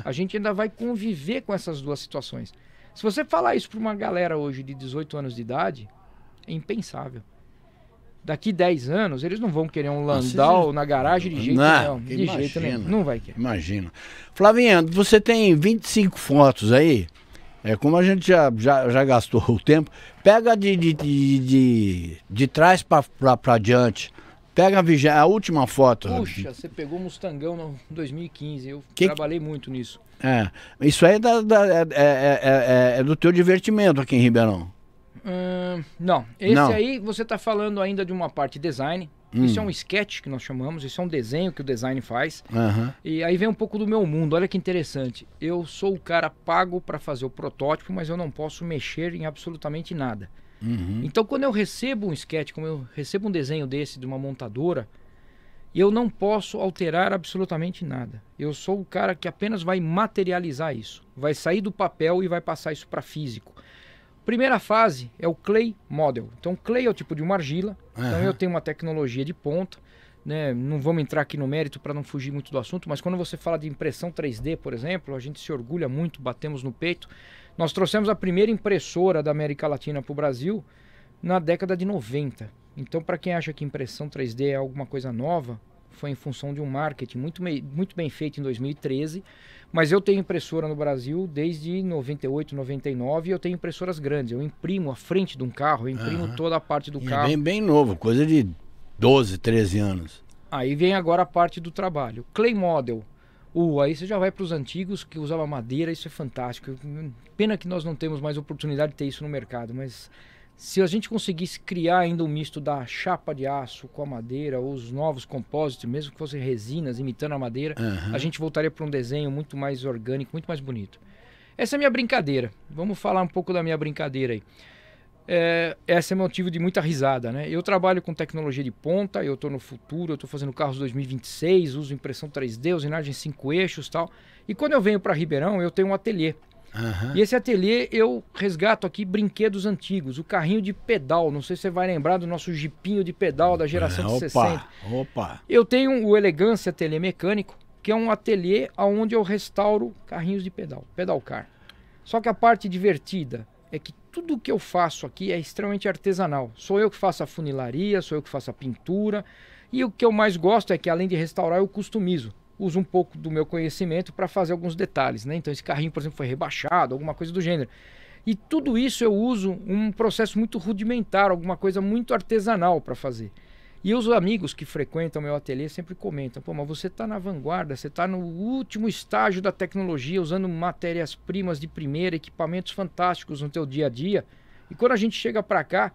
Speaker 2: A gente ainda vai conviver com essas 2 situações. Se você falar isso para uma galera hoje de 18 anos de idade, é impensável. Daqui 10 anos, eles não vão querer um Landau na garagem de jeito nenhum. De jeito nenhum. Não vai querer.
Speaker 1: Imagina. Flavinha, você tem 25 fotos aí. Como a gente já gastou o tempo, pega de trás para diante. Pega a última foto.
Speaker 2: Puxa, você pegou um Mustangão no 2015. Eu trabalhei muito nisso.
Speaker 1: Isso aí é do teu divertimento aqui em Ribeirão.
Speaker 2: Não, esse aí você está falando ainda de uma parte design. Isso é um sketch que nós chamamos, isso é um desenho que o design faz. E aí vem um pouco do meu mundo, olha que interessante. Eu sou o cara pago para fazer o protótipo, mas eu não posso mexer em absolutamente nada. Então quando eu recebo um sketch, como eu recebo um desenho desse de uma montadora, eu não posso alterar absolutamente nada. Eu sou o cara que apenas vai materializar isso. Vai sair do papel e vai passar isso para físico. Primeira fase é o clay model. Então clay é o tipo de uma argila. Então eu tenho uma tecnologia de ponta, né? Não vamos entrar aqui no mérito para não fugir muito do assunto, mas quando você fala de impressão 3D, por exemplo, a gente se orgulha muito, batemos no peito. Nós trouxemos a primeira impressora da América Latina para o Brasil na década de 90. Então para quem acha que impressão 3D é alguma coisa nova, foi em função de um marketing muito bem feito em 2013. Mas eu tenho impressora no Brasil desde 98, 99 e eu tenho impressoras grandes. Eu imprimo a frente de um carro, eu imprimo toda a parte do carro.
Speaker 1: É bem novo, coisa de 12, 13 anos.
Speaker 2: Aí vem agora a parte do trabalho. Clay Model. Aí você já vai para os antigos que usavam madeira, isso é fantástico. Pena que nós não temos mais oportunidade de ter isso no mercado, mas se a gente conseguisse criar ainda um misto da chapa de aço com a madeira, ou os novos compósitos, mesmo que fossem resinas imitando a madeira, a gente voltaria para um desenho muito mais orgânico, muito mais bonito. Essa é a minha brincadeira. Vamos falar um pouco da minha brincadeira aí. Esse é motivo de muita risada, né? Eu trabalho com tecnologia de ponta, eu estou no futuro, eu estou fazendo carros 2026, uso impressão 3D, usinagem 5 eixos e tal. E quando eu venho para Ribeirão, eu tenho um ateliê. E esse ateliê eu resgato aqui brinquedos antigos, o carrinho de pedal, não sei se você vai lembrar do nosso jipinho de pedal da geração de 60. Eu tenho o Elegância Ateliê Mecânico, que é um ateliê onde eu restauro carrinhos de pedal car. Só que a parte divertida é que tudo que eu faço aqui é extremamente artesanal. Sou eu que faço a funilaria, sou eu que faço a pintura, e o que eu mais gosto é que além de restaurar eu customizo. Uso um pouco do meu conhecimento para fazer alguns detalhes, né? Então esse carrinho, por exemplo, foi rebaixado, alguma coisa do gênero. E tudo isso eu uso um processo muito rudimentar, alguma coisa muito artesanal para fazer. E os amigos que frequentam meu ateliê sempre comentam: pô, mas você está na vanguarda, você está no último estágio da tecnologia, usando matérias-primas de primeira, equipamentos fantásticos no teu dia a dia. E quando a gente chega para cá,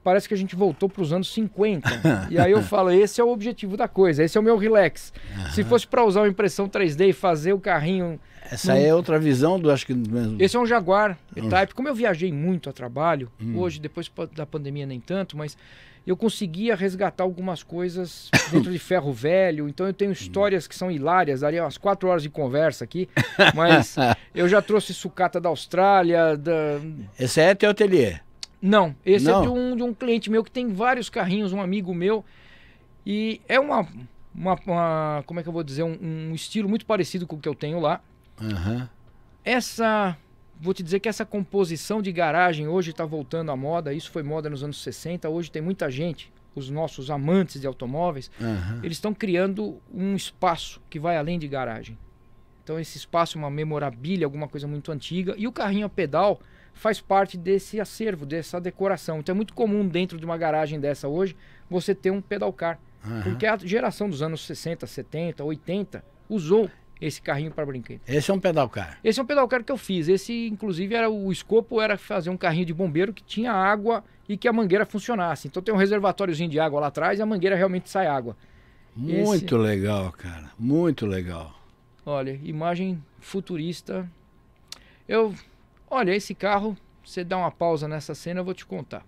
Speaker 2: parece que a gente voltou para os anos 50. E aí eu falo, esse é o objetivo da coisa, esse é o meu relax. Se fosse para usar uma impressão 3D e fazer o carrinho...
Speaker 1: Essa aí é outra visão do... acho que
Speaker 2: Esse é um Jaguar E-Type. Como eu viajei muito a trabalho, hoje, depois da pandemia nem tanto, mas eu conseguia resgatar algumas coisas dentro de ferro velho. Então eu tenho histórias que são hilárias, daria umas 4 horas de conversa aqui, mas eu já trouxe sucata da Austrália...
Speaker 1: Esse é teu ateliê?
Speaker 2: Não, esse é de um cliente meu que tem vários carrinhos, um amigo meu. E é como é que eu vou dizer, um estilo muito parecido com o que eu tenho lá. Vou te dizer que essa composição de garagem hoje está voltando à moda. Isso foi moda nos anos 60. Hoje tem muita gente, os nossos amantes de automóveis, eles estão criando um espaço que vai além de garagem. Então esse espaço é uma memorabilia, alguma coisa muito antiga. E o carrinho a pedal faz parte desse acervo, dessa decoração. Então é muito comum dentro de uma garagem dessa hoje você ter um pedal car. Porque a geração dos anos 60, 70, 80 usou esse carrinho para brinquedo.
Speaker 1: Esse é um pedal car?
Speaker 2: Esse é um pedal car que eu fiz. Esse, inclusive, o escopo era fazer um carrinho de bombeiro que tinha água e que a mangueira funcionasse. Então tem um reservatóriozinho de água lá atrás e a mangueira realmente sai água.
Speaker 1: Muito legal, cara. Muito legal.
Speaker 2: Olha, imagem futurista. Olha, esse carro, você dá uma pausa nessa cena, eu vou te contar.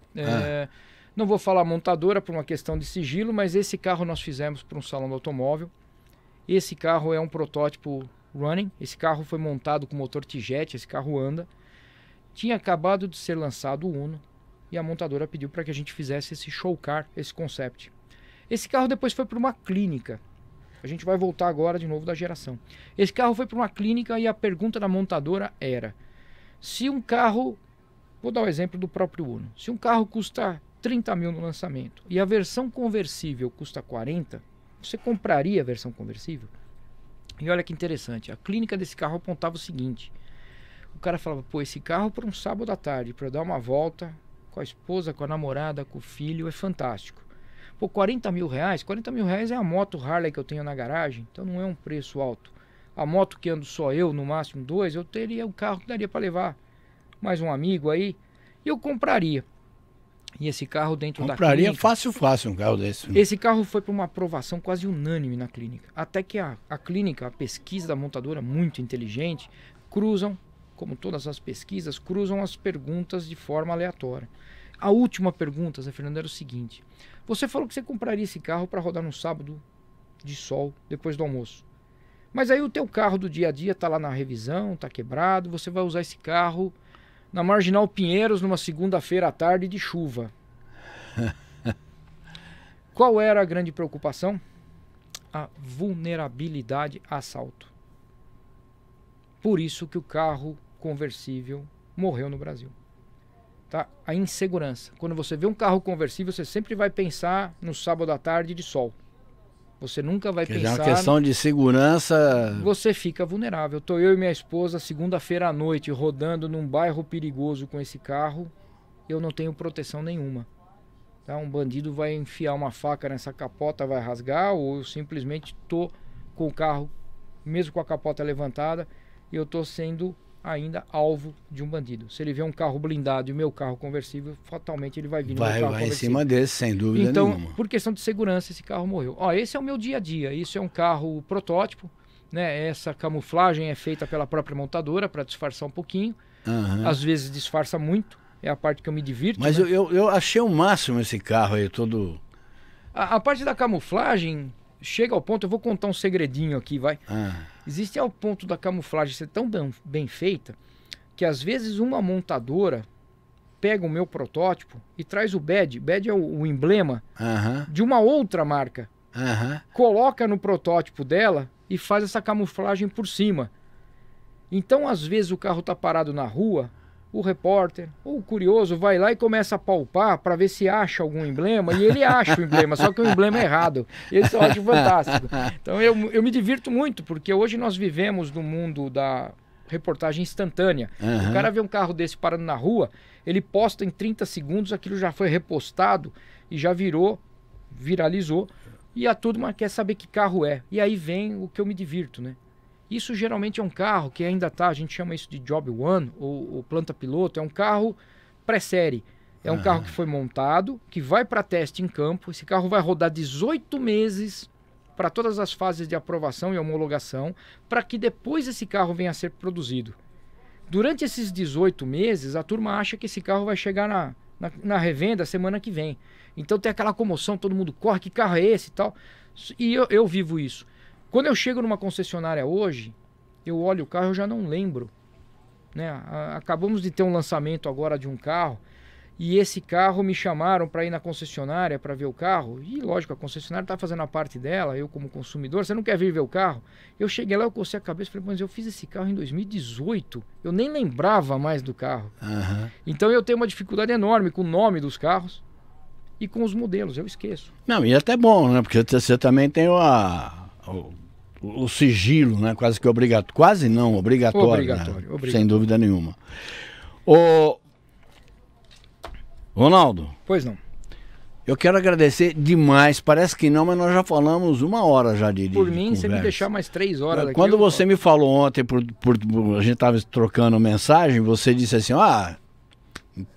Speaker 2: Não vou falar montadora por uma questão de sigilo, mas esse carro nós fizemos para um salão do automóvel. Esse carro é um protótipo running. Esse carro foi montado com motor T-Jet, esse carro anda. Tinha acabado de ser lançado o Uno e a montadora pediu para que a gente fizesse esse show car, esse concept. Esse carro depois foi para uma clínica. A gente vai voltar agora de novo da geração. Esse carro foi para uma clínica e a pergunta da montadora era: se um carro, vou dar o exemplo do próprio Uno, se um carro custa 30 mil no lançamento. E a versão conversível custa 40, você compraria a versão conversível? E olha que interessante, a clínica desse carro apontava o seguinte: o cara falava, pô, esse carro para um sábado à tarde, para eu dar uma volta com a esposa, com a namorada, com o filho, é fantástico. Pô, 40 mil reais? 40 mil reais é a moto Harley que eu tenho na garagem, então não é um preço alto. A moto que ando só eu, no máximo 2, eu teria um carro que daria para levar mais um amigo aí, e eu compraria. E esse carro dentro da clínica...
Speaker 1: Compraria fácil um carro desse.
Speaker 2: Esse carro foi para uma aprovação quase unânime na clínica. Até que a clínica, a pesquisa da montadora, muito inteligente, cruzam, como todas as pesquisas, cruzam as perguntas de forma aleatória. A última pergunta, Zé Fernando, era o seguinte: você falou que você compraria esse carro para rodar no sábado de sol, depois do almoço. Mas aí o teu carro do dia a dia está lá na revisão, está quebrado, você vai usar esse carro na Marginal Pinheiros numa segunda-feira à tarde de chuva. Qual era a grande preocupação? A vulnerabilidade a assalto. Por isso que o carro conversível morreu no Brasil. Tá? A insegurança. Quando você vê um carro conversível, você sempre vai pensar no sábado à tarde de sol. Você nunca vai pensar...
Speaker 1: É uma questão de segurança...
Speaker 2: Você fica vulnerável. Estou eu e minha esposa, segunda-feira à noite, rodando num bairro perigoso com esse carro. Eu não tenho proteção nenhuma. Tá? Um bandido vai enfiar uma faca nessa capota, vai rasgar, ou eu simplesmente estou com o carro, mesmo com a capota levantada, e eu estou sendo ainda alvo de um bandido. Se ele vê um carro blindado e o meu carro conversível, fatalmente ele vai vir no meu carro
Speaker 1: conversível. Vai em cima desse, sem dúvida nenhuma.
Speaker 2: Então, por questão de segurança, esse carro morreu. Ó, esse é o meu dia a dia. Isso é um carro protótipo, né? Essa camuflagem é feita pela própria montadora para disfarçar um pouquinho.
Speaker 1: Uhum.
Speaker 2: Às vezes disfarça muito. É a parte que eu me divirto.
Speaker 1: Mas
Speaker 2: né?
Speaker 1: eu achei o máximo esse carro aí, todo...
Speaker 2: A parte da camuflagem chega ao ponto... Eu vou contar um segredinho aqui, vai. Existe ao ponto da camuflagem ser tão bem feita que às vezes uma montadora pega o meu protótipo e traz o badge. Badge é o emblema de uma outra marca. Coloca no protótipo dela e faz essa camuflagem por cima. Então, às vezes, o carro está parado na rua... O repórter ou o curioso vai lá e começa a palpar para ver se acha algum emblema, e ele acha o emblema, só que o emblema é errado. Isso eu acho fantástico. Então eu me divirto muito, porque hoje nós vivemos no mundo da reportagem instantânea. O cara vê um carro desse parando na rua, ele posta em 30 segundos, aquilo já foi repostado e já viralizou, e a turma quer saber que carro é. E aí vem o que eu me divirto, né? Isso geralmente é um carro que ainda está, a gente chama isso de Job One, ou planta piloto, é um carro pré-série. É um carro que foi montado, que vai para teste em campo. Esse carro vai rodar 18 meses para todas as fases de aprovação e homologação, para que depois esse carro venha a ser produzido. Durante esses 18 meses, a turma acha que esse carro vai chegar na revenda semana que vem. Então tem aquela comoção, todo mundo corre, que carro é esse e tal. E eu vivo isso. Quando eu chego numa concessionária hoje, eu olho o carro e eu já não lembro. Né? Acabamos de ter um lançamento agora de um carro, e esse carro me chamaram para ir na concessionária para ver o carro. E lógico, a concessionária está fazendo a parte dela, eu como consumidor, você não quer vir ver o carro? Eu cheguei lá, eu cocei a cabeça e falei, mas eu fiz esse carro em 2018, eu nem lembrava mais do carro. Então eu tenho uma dificuldade enorme com o nome dos carros e com os modelos, eu esqueço.
Speaker 1: Não, e é até bom, né? Porque você também tem o sigilo, né? Quase que obrigatório. Quase não, obrigatório. Né? Sem dúvida nenhuma. Ô, Ronaldo.
Speaker 2: Pois não.
Speaker 1: Eu quero agradecer demais. Parece que não, mas nós já falamos 1 hora já de
Speaker 2: Por mim, você me deixar mais 3 horas daqui.
Speaker 1: Quando você me falou ontem, a gente estava trocando mensagem, você disse assim,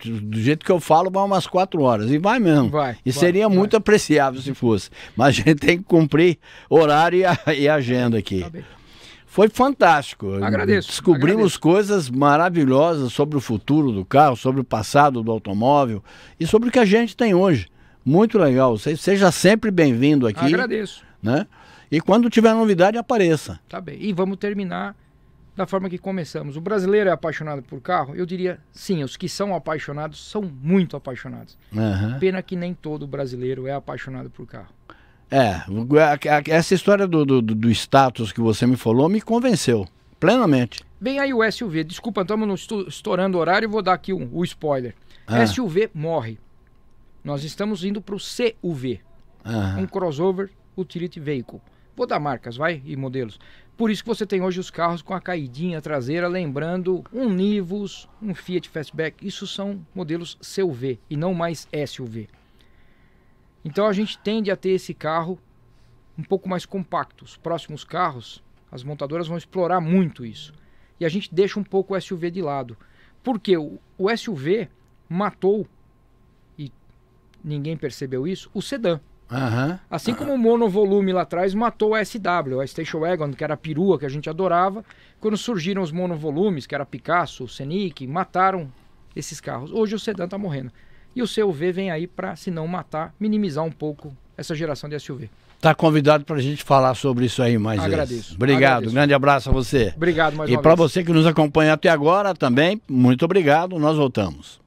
Speaker 1: do jeito que eu falo, vai umas 4 horas. E vai mesmo. Seria muito apreciável se fosse. Mas a gente tem que cumprir horário e agenda aqui. Tá bem. Foi fantástico.
Speaker 2: Agradeço.
Speaker 1: Descobrimos coisas maravilhosas sobre o futuro do carro, sobre o passado do automóvel e sobre o que a gente tem hoje. Muito legal. Seja sempre bem-vindo aqui.
Speaker 2: Agradeço.
Speaker 1: Né? E quando tiver novidade, apareça.
Speaker 2: Tá bem. E vamos terminar da forma que começamos. O brasileiro é apaixonado por carro? Eu diria sim, os que são apaixonados são muito apaixonados. Pena que nem todo brasileiro é apaixonado por carro.
Speaker 1: Essa história do status que você me falou me convenceu plenamente.
Speaker 2: Vem aí o SUV. Desculpa, estamos estourando o horário e vou dar aqui o spoiler. SUV morre. Nós estamos indo para o CUV, um Crossover Utility Vehicle. Vou dar marcas, vai, e modelos. Por isso que você tem hoje os carros com a caidinha traseira, lembrando um Nivus, um Fiat Fastback. Isso são modelos CUV e não mais SUV. Então a gente tende a ter esse carro um pouco mais compacto. Os próximos carros, as montadoras vão explorar muito isso. E a gente deixa um pouco o SUV de lado. Porque o SUV matou, e ninguém percebeu isso, o sedã. Assim como o monovolume lá atrás matou a SW, a Station Wagon, que era a perua que a gente adorava. Quando surgiram os monovolumes, que era Picasso, Scenic, mataram esses carros. Hoje o sedã está morrendo. E o CUV vem aí para, se não matar, minimizar um pouco essa geração de SUV. Está
Speaker 1: convidado para a gente falar sobre isso aí mais vezes.
Speaker 2: Agradeço.
Speaker 1: Obrigado,
Speaker 2: agradeço.
Speaker 1: Grande abraço a você.
Speaker 2: Obrigado mais uma vez.
Speaker 1: E para você que nos acompanha até agora também, muito obrigado. Nós voltamos.